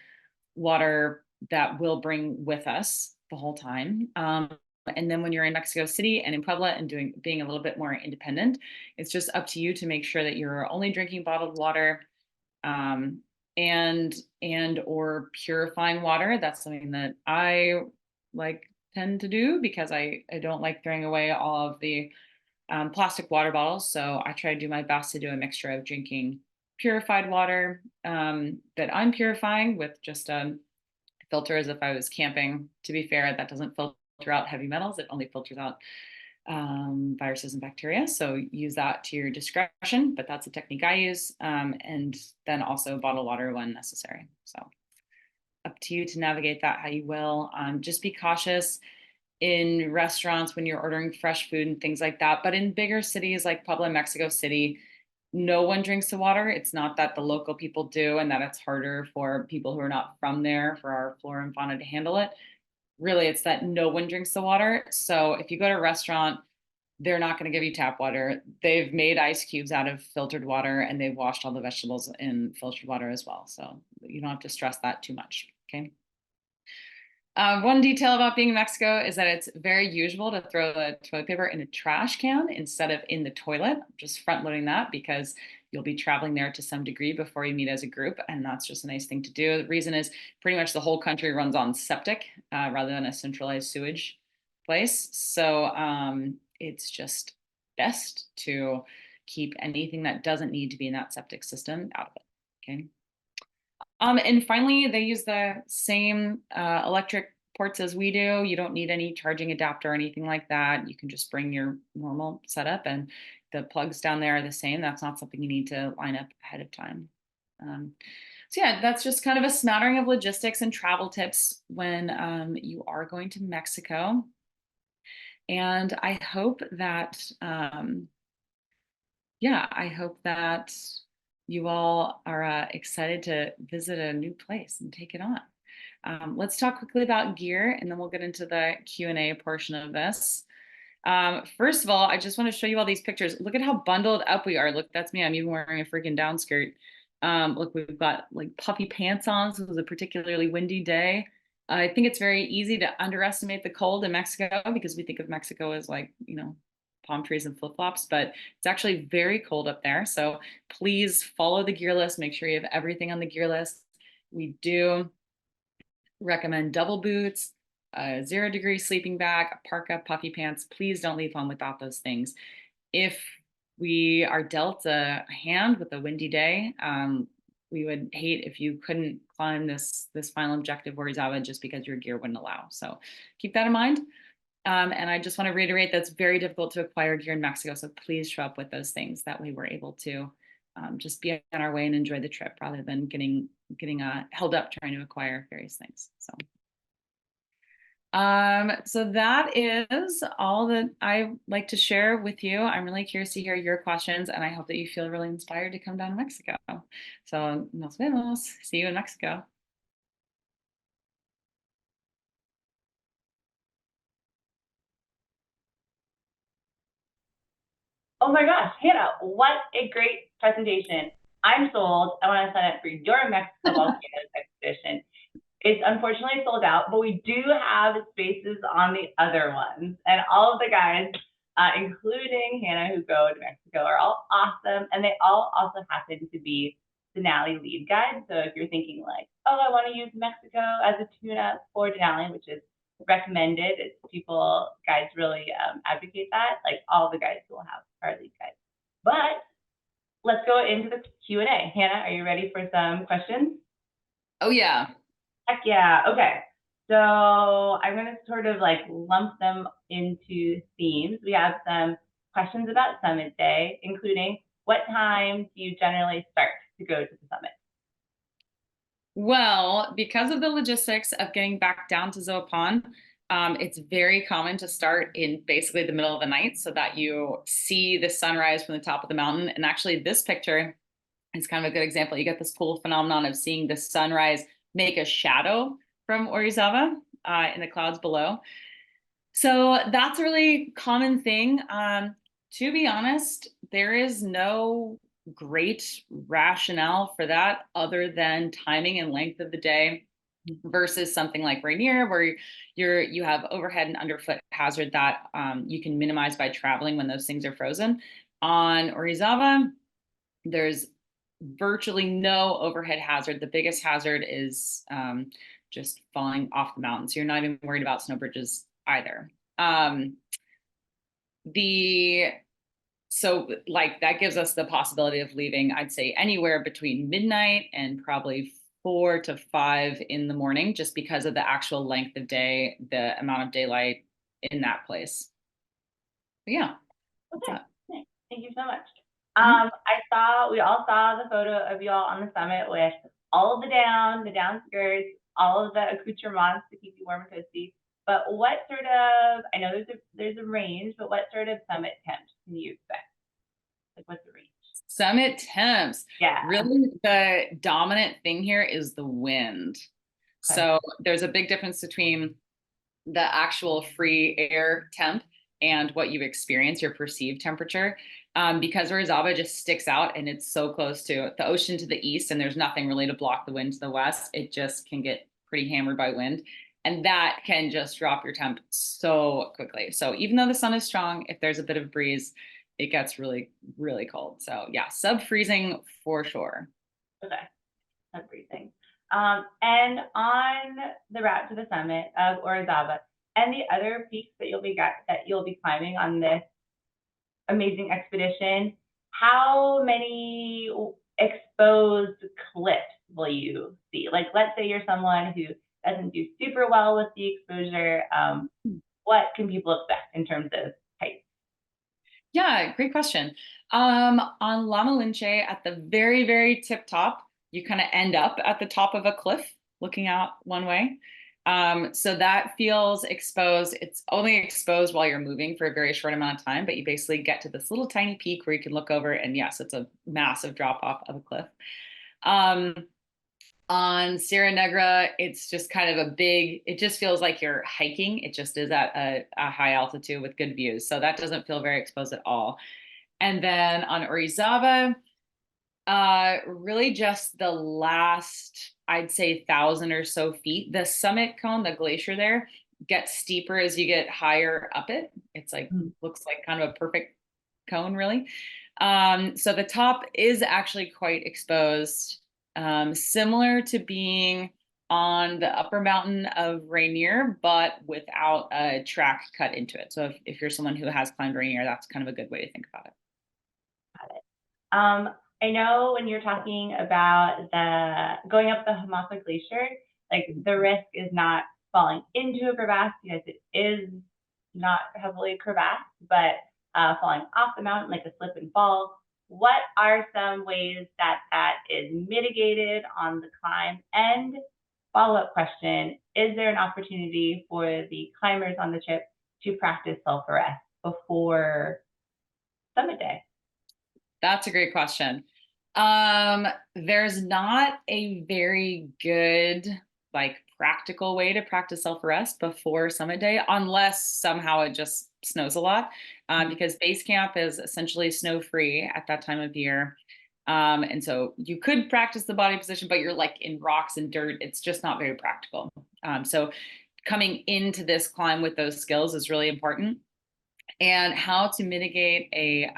water that we'll bring with us the whole time. And then when you're in Mexico City and in Puebla and being a little bit more independent, it's just up to you to make sure that you're only drinking bottled water, um, and or purifying water. That's something that I like tend to do because I don't like throwing away all of the plastic water bottles. So I try to do my best to do a mixture of drinking purified water, that I'm purifying with just a filter as if I was camping. To be fair, that doesn't filter out heavy metals. It only filters out viruses and bacteria. So use that to your discretion, but that's a technique I use. And then also bottle water when necessary. So up to you to navigate that how you will. Just be cautious in restaurants when you're ordering fresh food and things like that. But in bigger cities like Puebla, Mexico City, no one drinks the water. It's not that the local people do and that it's harder for people who are not from there, for our flora and fauna, to handle it. Really, it's that no one drinks the water. So if you go to a restaurant, they're not going to give you tap water. They've made ice cubes out of filtered water, and they've washed all the vegetables in filtered water as well. So you don't have to stress that too much. Okay. One detail about being in Mexico is that it's very usual to throw the toilet paper in a trash can instead of in the toilet. Just front loading that because you'll be traveling there to some degree before you meet as a group. And that's just a nice thing to do. The reason is pretty much the whole country runs on septic, rather than a centralized sewage place. So it's just best to keep anything that doesn't need to be in that septic system out of it. Okay. And finally, they use the same electric ports as we do. You don't need any charging adapter or anything like that. You can just bring your normal setup, and the plugs down there are the same. That's not something you need to line up ahead of time. So yeah, that's just kind of a smattering of logistics and travel tips when you are going to Mexico. And I hope that, I hope that you all are excited to visit a new place and take it on. Let's talk quickly about gear, and then we'll get into the Q&A portion of this. First of all, I just want to show you all these pictures. Look at how bundled up we are. Look, that's me. I'm even wearing a freaking down skirt. Look, we've got like puffy pants on. So it was a particularly windy day. I think it's very easy to underestimate the cold in Mexico because we think of Mexico as like, palm trees and flip-flops, but it's actually very cold up there. So please follow the gear list. Make sure you have everything on the gear list. We do recommend double boots, a 0-degree sleeping bag, a parka, puffy pants. Please don't leave home without those things. If we are dealt a hand with a windy day, we would hate if you couldn't climb this final objective Orizaba just because your gear wouldn't allow. So keep that in mind. And I just want to reiterate that's very difficult to acquire gear in Mexico. So please show up with those things. That way we're able to just be on our way and enjoy the trip rather than getting held up trying to acquire various things. So that is all that I like to share with you. I'm really curious to hear your questions, and I hope that you feel really inspired to come down to Mexico. So nos vemos. See you in Mexico. Oh my gosh, Hannah, what a great presentation. I'm sold. I want to sign up for your Mexico Volcanoes expedition. It's unfortunately sold out, but we do have spaces on the other ones. And all of the guys, including Hannah, who go to Mexico, are all awesome. And they all also happen to be Denali lead guides. So if you're thinking like, oh, I want to use Mexico as a tune-up for Denali, which is recommended, it's people, guides really advocate that. Like all the guides will have our lead guides. But let's go into the Q&A. Hannah, are you ready for some questions? Oh yeah. Heck yeah. Okay. So I'm going to sort of like lump them into themes. We have some questions about Summit Day, including what time do you generally start to go to the summit? Well, because of the logistics of getting back down to Zopan, it's very common to start in basically the middle of the night so that you see the sunrise from the top of the mountain. And actually, this picture is kind of a good example. You get this cool phenomenon of seeing the sunrise make a shadow from Orizaba in the clouds below. So that's a really common thing. To be honest, there is no great rationale for that other than timing and length of the day versus something like Rainier, where you have overhead and underfoot hazard that you can minimize by traveling when those things are frozen. On Orizaba, there's virtually no overhead hazard. The biggest hazard is just falling off the mountain. So you're not even worried about snow bridges either. The so like that gives us the possibility of leaving, I'd say anywhere between midnight and probably 4 to 5 in the morning, just because of the actual length of day, the amount of daylight in that place. But yeah. Okay. Thank you so much. Mm-hmm. We all saw the photo of you all on the summit with all of the down skirts, all of the accoutrements to keep you warm and toasty. But what sort of, I know there's a range, but what sort of summit temps can you expect? Like what's the range? Summit temps. Yeah. Really, the dominant thing here is the wind. Okay. So there's a big difference between the actual free air temp and what you experience, your perceived temperature. Because Orizaba just sticks out and it's so close to the ocean to the east, and there's nothing really to block the wind to the west, it just can get pretty hammered by wind. And that can just drop your temp so quickly. So even though the sun is strong, if there's a bit of breeze, it gets really, really cold. So yeah, sub freezing for sure. Okay, sub freezing. And on the route to the summit of Orizaba and the other peaks that you'll be climbing on this amazing expedition, how many exposed cliffs will you see? Like, let's say you're someone who doesn't do super well with the exposure. What can people expect in terms of height? Yeah, great question. On La Malinche, at the very, very tip top, you kind of end up at the top of a cliff looking out one way. So that feels exposed. It's only exposed while you're moving for a very short amount of time, but you basically get to this little tiny peak where you can look over, and yes, it's a massive drop off of a cliff. Um, on Sierra Negra, it's just kind of a big, it just feels like you're hiking. It just is at a high altitude with good views. So that doesn't feel very exposed at all. And then on Orizaba, really just the last, I'd say 1,000 or so feet. The summit cone, the glacier there, gets steeper as you get higher up it. It's like, looks like kind of a perfect cone, really. So the top is actually quite exposed. similar to being on the upper mountain of Rainier, but without a track cut into it. So if you're someone who has climbed Rainier, that's kind of a good way to think about it. Got it. I know when you're talking about the going up the Hamasa Glacier, like the risk is not falling into a crevasse because it is not heavily crevasse, but falling off the mountain like a slip and fall. What are some ways that that is mitigated on the climb? And follow-up question, is there an opportunity for the climbers on the trip to practice self-arrest before summit day? That's a great question. There's not a very good, like, practical way to practice self-arrest before summit day, unless somehow it just snows a lot, because base camp is essentially snow-free at that time of year. And so you could practice the body position, but you're like in rocks and dirt. It's just not very practical. So coming into this climb with those skills is really important. And how to mitigate a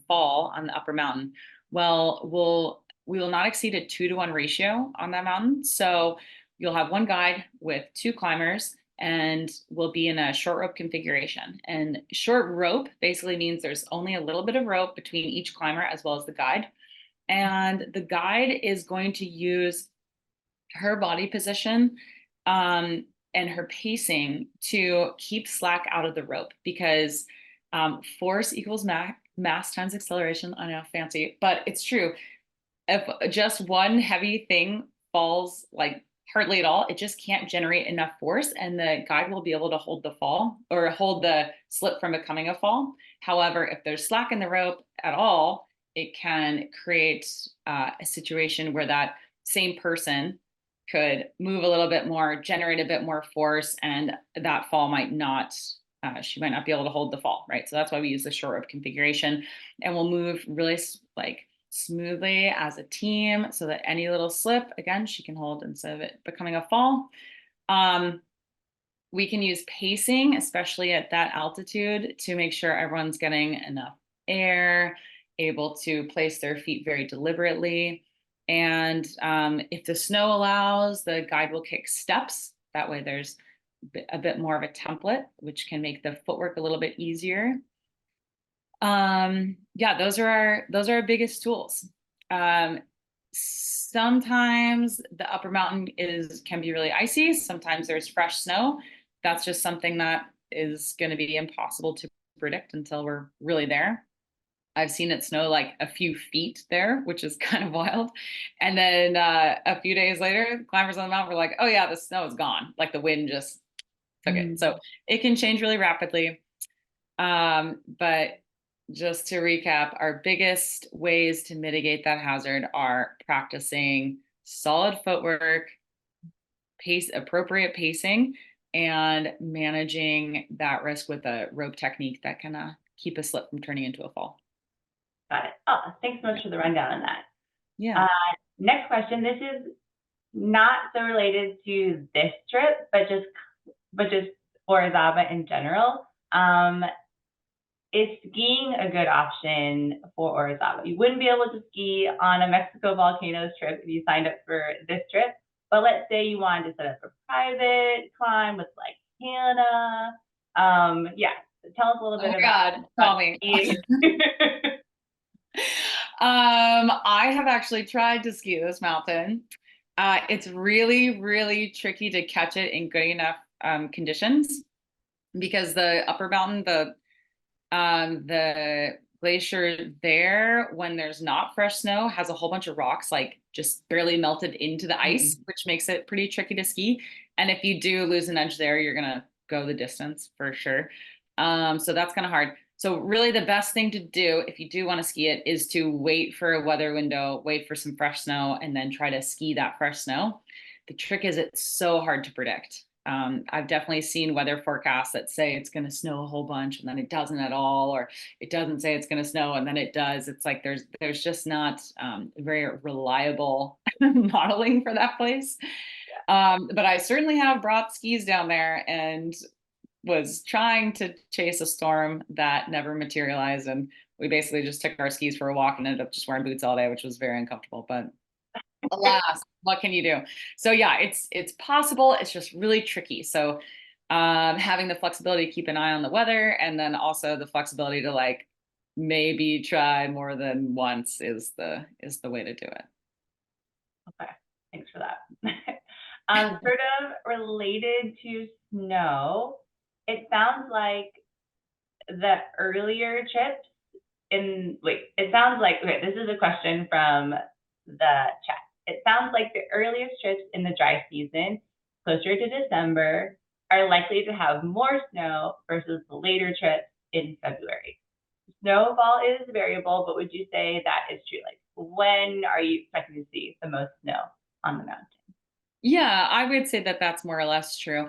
fall on the upper mountain. Well, we will not exceed a 2-to-1 ratio on that mountain. So you'll have one guide with 2 climbers and we'll be in a short rope configuration. And short rope basically means there's only a little bit of rope between each climber as well as the guide. And the guide is going to use her body position and her pacing to keep slack out of the rope, because force equals mass times acceleration. I know, fancy, but it's true. If just one heavy thing falls, like hardly at all, it just can't generate enough force, and the guide will be able to hold the fall or hold the slip from becoming a fall. However, if there's slack in the rope at all, it can create a situation where that same person could move a little bit more, generate a bit more force, and that fall might not, she might not be able to hold the fall, right? So that's why we use the short rope configuration, and we'll move really like smoothly as a team so that any little slip, again, she can hold instead of it becoming a fall. We can use pacing, especially at that altitude, to make sure everyone's getting enough air, able to place their feet very deliberately. And if the snow allows, the guide will kick steps. That way there's a bit more of a template, which can make the footwork a little bit easier. Yeah, those are our biggest tools. Sometimes the upper mountain can be really icy. Sometimes there's fresh snow. That's just something that is going to be impossible to predict until we're really there. I've seen it snow like a few feet there, which is kind of wild. And then a few days later, the climbers on the mountain were like, oh yeah, the snow is gone. Like the wind just took it. So it can change really rapidly. But just to recap, our biggest ways to mitigate that hazard are practicing solid footwork, appropriate pacing, and managing that risk with a rope technique that can keep a slip from turning into a fall. Got it. Oh, thanks so much for the rundown on that. Yeah. Next question. This is not so related to this trip, but just Orizaba in general. Is skiing a good option for Orizaba? You wouldn't be able to ski on a Mexico Volcanoes trip if you signed up for this trip, but let's say you wanted to set up a private climb with like Hannah. Yeah, tell us a little bit about skiing. I have actually tried to ski this mountain. It's really, really tricky to catch it in good enough conditions, because the upper mountain, the glacier there, when there's not fresh snow, has a whole bunch of rocks like just barely melted into the ice, which makes it pretty tricky to ski. And if you do lose an edge there, you're gonna go the distance for sure. So that's kind of hard. So really the best thing to do if you do want to ski it is to wait for a weather window, wait for some fresh snow, and then try to ski that fresh snow. The trick is it's so hard to predict. I've definitely seen weather forecasts that say it's going to snow a whole bunch and then it doesn't at all, or it doesn't say it's going to snow and then it does. It's like there's just not very reliable modeling for that place. But I certainly have brought skis down there and was trying to chase a storm that never materialized, and we basically just took our skis for a walk and ended up just wearing boots all day, which was very uncomfortable. But Alas, what can you do? So yeah, it's possible. It's just really tricky. So having the flexibility to keep an eye on the weather, and then also the flexibility to like maybe try more than once is the way to do it. Okay, thanks for that. Sort of related to snow, it sounds like the earlier trips it sounds like, okay, this is a question from the chat. It sounds like the earliest trips in the dry season, closer to December, are likely to have more snow versus the later trips in February. Snowfall is variable, but would you say that is true? Like, when are you expecting to see the most snow on the mountain? Yeah, I would say that that's more or less true.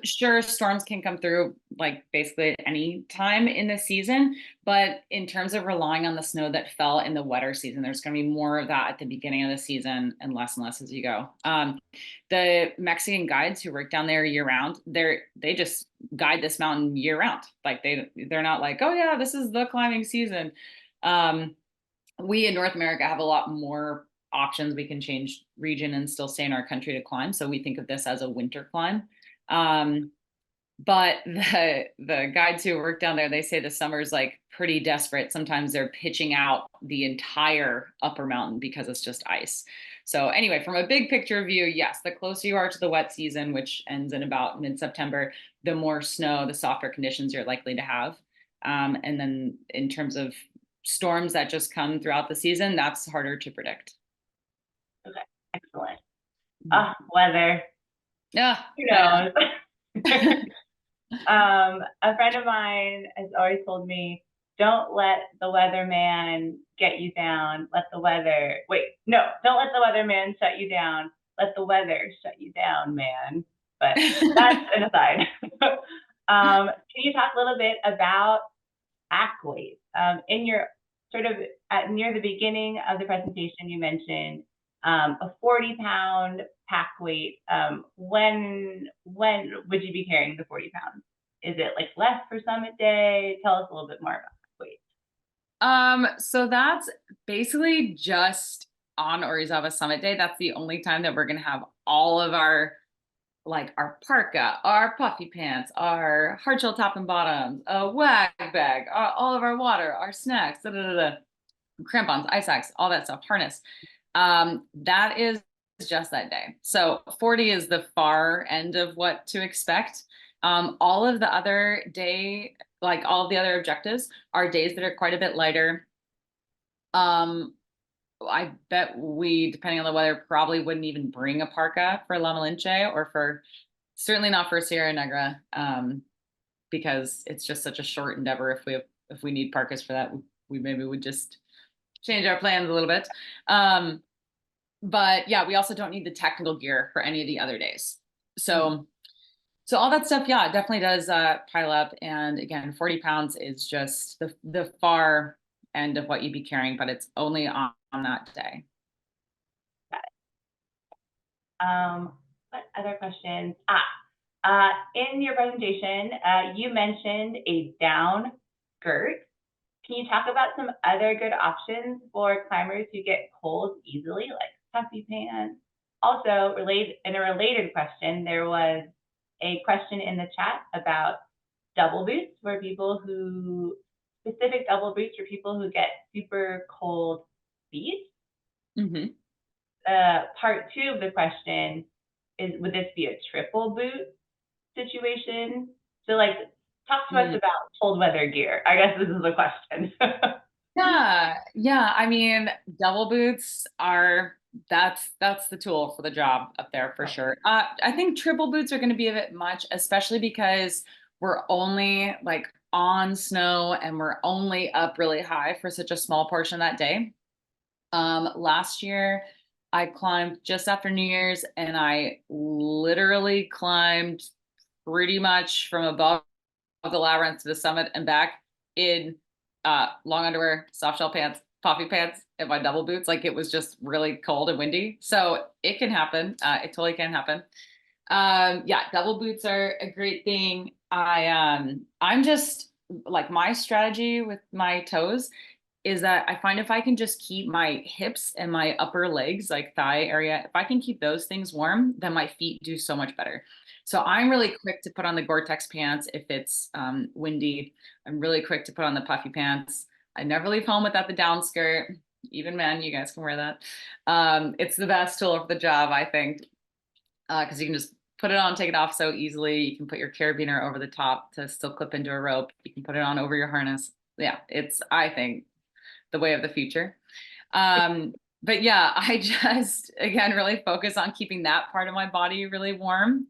Sure, storms can come through like basically at any time in the season, but in terms of relying on the snow that fell in the wetter season, there's going to be more of that at the beginning of the season and less as you go. The Mexican guides who work down there year round, they just guide this mountain year round. Like they're not like, oh yeah, this is the climbing season. Um, we in North America have a lot more options. We can change region and still stay in our country to climb. So we think of this as a winter climb. Um, but the guides who work down there, they say the summer's like pretty desperate. Sometimes they're pitching out the entire upper mountain because it's just ice. So anyway, from a big picture view, yes, the closer you are to the wet season, which ends in about mid-September, the more snow, the softer conditions you're likely to have. And then in terms of storms that just come throughout the season, that's harder to predict. Okay, excellent. Mhm. Weather, Yeah, who I knows? know. A friend of mine has always told me, don't let the weatherman get you down. Don't let the weatherman shut you down. Let the weather shut you down, man. But that's an aside. Can you talk a little bit about pack weight? In your sort of near the beginning of the presentation, you mentioned a 40-pound pack weight. When would you be carrying the 40 pounds? Is it like less for summit day? Tell us a little bit more about pack weight. So that's basically just on Orizaba Summit Day. That's the only time that we're gonna have all of our like our parka, our puffy pants, our hard shell top and bottoms, a wag bag, all of our water, our snacks, crampons, ice axe, all that stuff, harness. That is just that day. So 40 is the far end of what to expect. All of the other day, like all of the other objectives, are days that are quite a bit lighter. Um, I bet we, depending on the weather, probably wouldn't even bring a parka for La Malinche or for certainly not for Sierra Negra, because it's just such a short endeavor. If we need parkas for that, we maybe would just change our plans a little bit. But yeah, we also don't need the technical gear for any of the other days. So so all that stuff, yeah, it definitely does pile up. And again, 40 pounds is just the far end of what you'd be carrying, but it's only on that day. What other questions? In your presentation, you mentioned a down skirt. Can you talk about some other good options for climbers who get cold easily, like puffy pants? Also, in a related question, there was a question in the chat about double boots for people who, specific double boots for people who get super cold feet. Mm-hmm. Part two of the question is, would this be a triple boot situation? So like, talk to us about cold weather gear. I guess this is the question. Yeah, yeah. I mean, double boots are that's the tool for the job up there for sure. I think triple boots are going to be a bit much, especially because we're only like on snow and we're only up really high for such a small portion of that day. Last year I climbed just after New Year's and I literally climbed pretty much from above the labyrinth to the summit and back in long underwear, soft shell pants, puffy pants, and my double boots. Like it was just really cold and windy. So it can happen. It totally can happen. Yeah, double boots are a great thing. I'm just like my strategy with my toes is that I find if I can just keep my hips and my upper legs, like thigh area, if I can keep those things warm, then my feet do so much better. So I'm really quick to put on the Gore-Tex pants if it's windy. I'm really quick to put on the puffy pants. I never leave home without the down skirt. Even men, you guys can wear that. It's the best tool for the job, I think, because you can just put it on, take it off so easily. You can put your carabiner over the top to still clip into a rope. You can put it on over your harness. Yeah, it's, I think, the way of the future. But yeah, I just, again, really focus on keeping that part of my body really warm.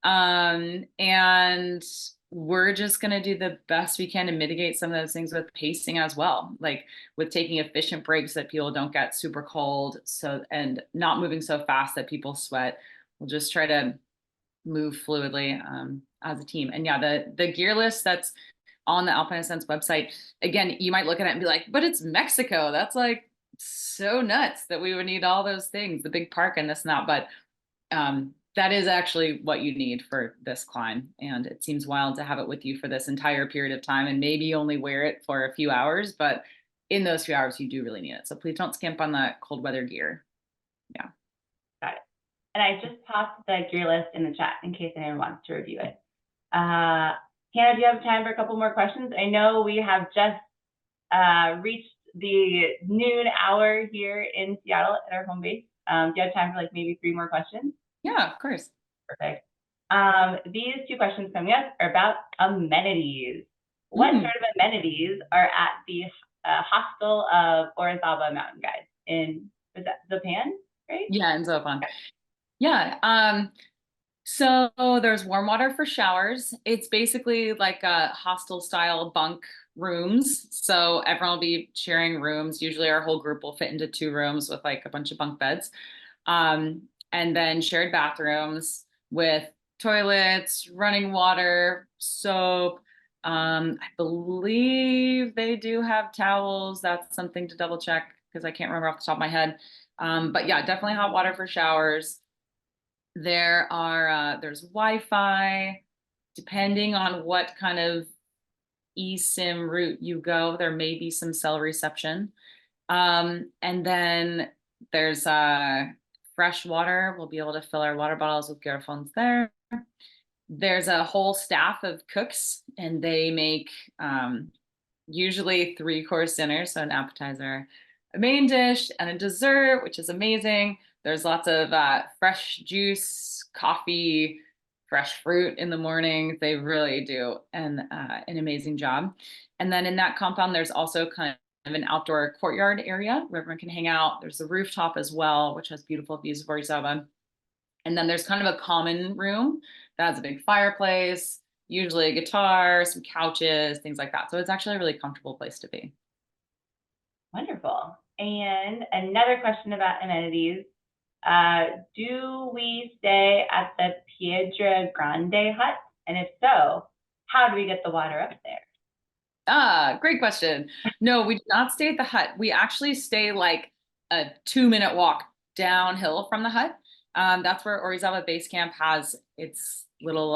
And we're just going to do the best we can to mitigate some of those things with pacing as well, like with taking efficient breaks that people don't get super cold. So, and not moving so fast that people sweat. We'll just try to move fluidly as a team. And yeah, the gear list that's on the Alpine Ascents website, again, you might look at it and be like, but it's Mexico. That's like so nuts that we would need all those things, the big park and this and that. But that is actually what you need for this climb. And it seems wild to have it with you for this entire period of time and maybe only wear it for a few hours. But in those few hours, you do really need it. So please don't skimp on the cold weather gear. Yeah. Got it. And I just popped the gear list in the chat in case anyone wants to review it. Hannah, do you have time for a couple more questions? I know we have just reached the noon hour here in Seattle at our home base. Do you have time for like maybe 3 more questions? Yeah, of course. Perfect. These 2 questions coming up are about amenities. What sort of amenities are at the hostel of Orizaba Mountain Guides in, is that Japan, right? Yeah, in Zopan. Yeah. So there's warm water for showers. It's basically like a hostel style bunk rooms. So everyone will be sharing rooms. Usually our whole group will fit into 2 rooms with like a bunch of bunk beds. And then shared bathrooms with toilets, running water, soap. I believe they do have towels. That's something to double check because I can't remember off the top of my head. But yeah, definitely hot water for showers. There's Wi-Fi. Depending on what kind of eSIM route you go, there may be some cell reception. And then there's fresh water. We'll be able to fill our water bottles with garrafons there. There's a whole staff of cooks, and they make usually 3-course dinners, so an appetizer, a main dish, and a dessert, which is amazing. There's lots of fresh juice, coffee, fresh fruit in the morning. They really do an amazing job. And then in that compound, there's also kind of an outdoor courtyard area where everyone can hang out. There's a rooftop as well, which has beautiful views of Orizaba. And then there's kind of a common room that has a big fireplace, usually a guitar, some couches, things like that. So it's actually a really comfortable place to be. Wonderful. And another question about amenities. Do we stay at the Piedra Grande hut? And if so, how do we get the water up there? Great question. No, we do not stay at the hut. We actually stay like a 2-minute walk downhill from the hut. That's where Orizaba Base Camp has its little,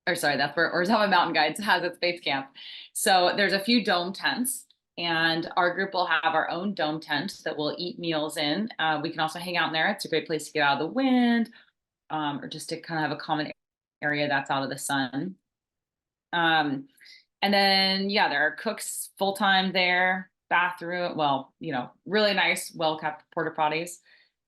that's where Orizaba Mountain Guides has its base camp. So there's a few dome tents, and our group will have our own dome tent that we'll eat meals in. We can also hang out in there. It's a great place to get out of the wind, or just to kind of have a common area that's out of the sun. And then, yeah, there are cooks full-time there, bathroom, well, really nice, well-kept porta potties.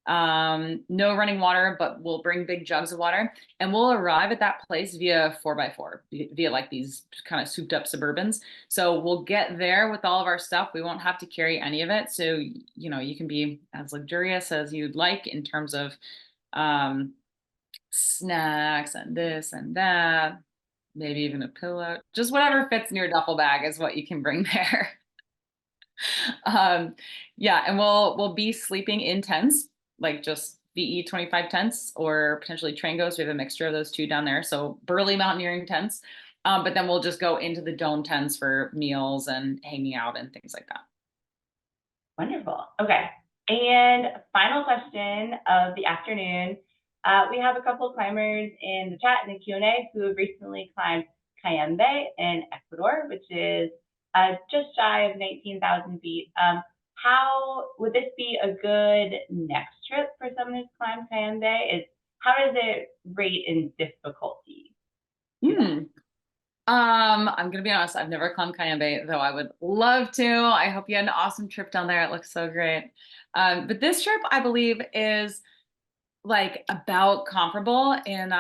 No running water, but we'll bring big jugs of water, and we'll arrive at that place via 4x4, via like these kind of souped up Suburbans. So we'll get there with all of our stuff. We won't have to carry any of it. So, you can be as luxurious as you'd like in terms of snacks and this and that, maybe even a pillow, just whatever fits in your duffel bag is what you can bring there. Yeah, and we'll be sleeping in tents, like just VE 25 tents or potentially Trangos. We have a mixture of those 2 down there. So burly mountaineering tents. But then we'll just go into the dome tents for meals and hanging out and things like that. Wonderful. Okay. And final question of the afternoon. We have a couple climbers in the chat in the Q&A who have recently climbed Cayambe in Ecuador, which is just shy of 19,000 feet. How would this be a good next trip for someone who's climbed Cayambe? How does it rate in difficulty? Hmm. I'm gonna be honest, I've never climbed Cayambe, though I would love to. I hope you had an awesome trip down there. It looks so great. But this trip, I believe, is like about comparable in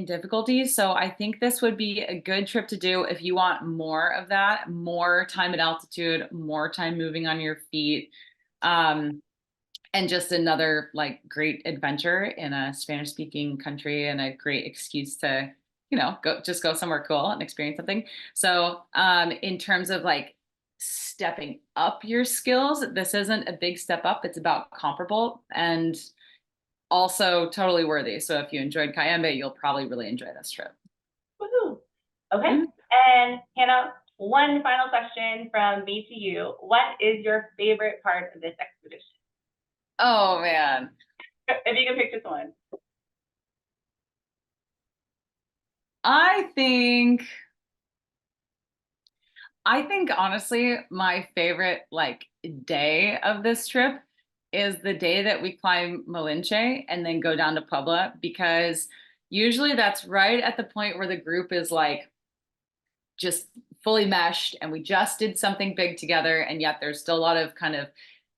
difficulty. So I think this would be a good trip to do if you want more of that, more time at altitude, more time moving on your feet. Um, and just another like great adventure in a Spanish speaking country and a great excuse to, go somewhere cool and experience something. So, in terms of like stepping up your skills, this isn't a big step up. It's about comparable and also totally worthy. So if you enjoyed Cayambe, you'll probably really enjoy this trip. Woohoo! Okay. Mhm. And Hannah, one final question from me to you. What is your favorite part of this expedition? Oh man. If you can pick just one. I think I think honestly, my favorite like day of this trip is the day that we climb Malinche and then go down to Puebla because usually that's right at the point where the group is like just fully meshed and we just did something big together and yet there's still a lot of kind of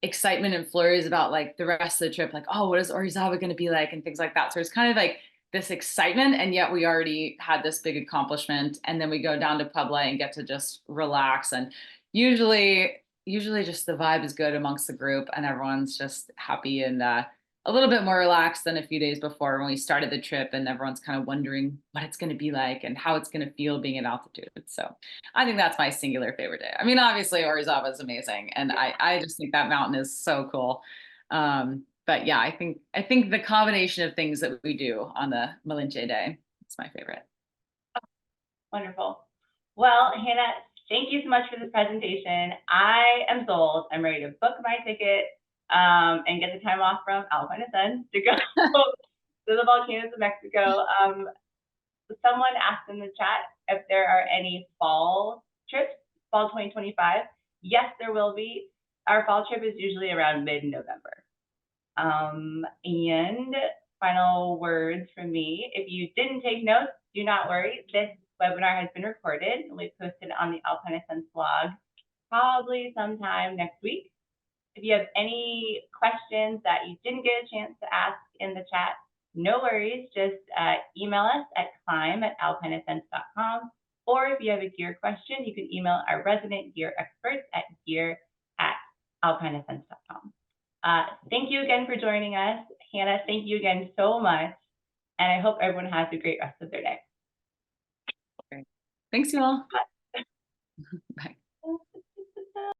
excitement and flurries about like the rest of the trip like oh what is Orizaba going to be like and things like that so it's kind of like this excitement and yet we already had this big accomplishment and then we go down to Puebla and get to just relax and usually just the vibe is good amongst the group and everyone's just happy and a little bit more relaxed than a few days before when we started the trip and everyone's kind of wondering what it's going to be like and how it's going to feel being at altitude. So I think that's my singular favorite day. I mean, obviously Orizaba is amazing and I just think that mountain is so cool. But yeah, I think the combination of things that we do on the Malinche day is my favorite. Wonderful. Well, Hannah, thank you so much for this presentation. I am sold. I'm ready to book my ticket and get the time off from Alpine Ascents to go to the volcanoes of Mexico. Someone asked in the chat if there are any fall trips, fall 2025. Yes, there will be. Our fall trip is usually around mid-November. And final words from me. If you didn't take notes, do not worry. This webinar has been recorded and we posted on the Alpine Ascents blog probably sometime next week. If you have any questions that you didn't get a chance to ask in the chat, no worries. Just email us at climb@alpineascents.com. Or if you have a gear question, you can email our resident gear experts at gear@alpineascents.com. Thank you again for joining us. Hannah, thank you again so much. And I hope everyone has a great rest of their day. Great. Thanks, you all. Bye.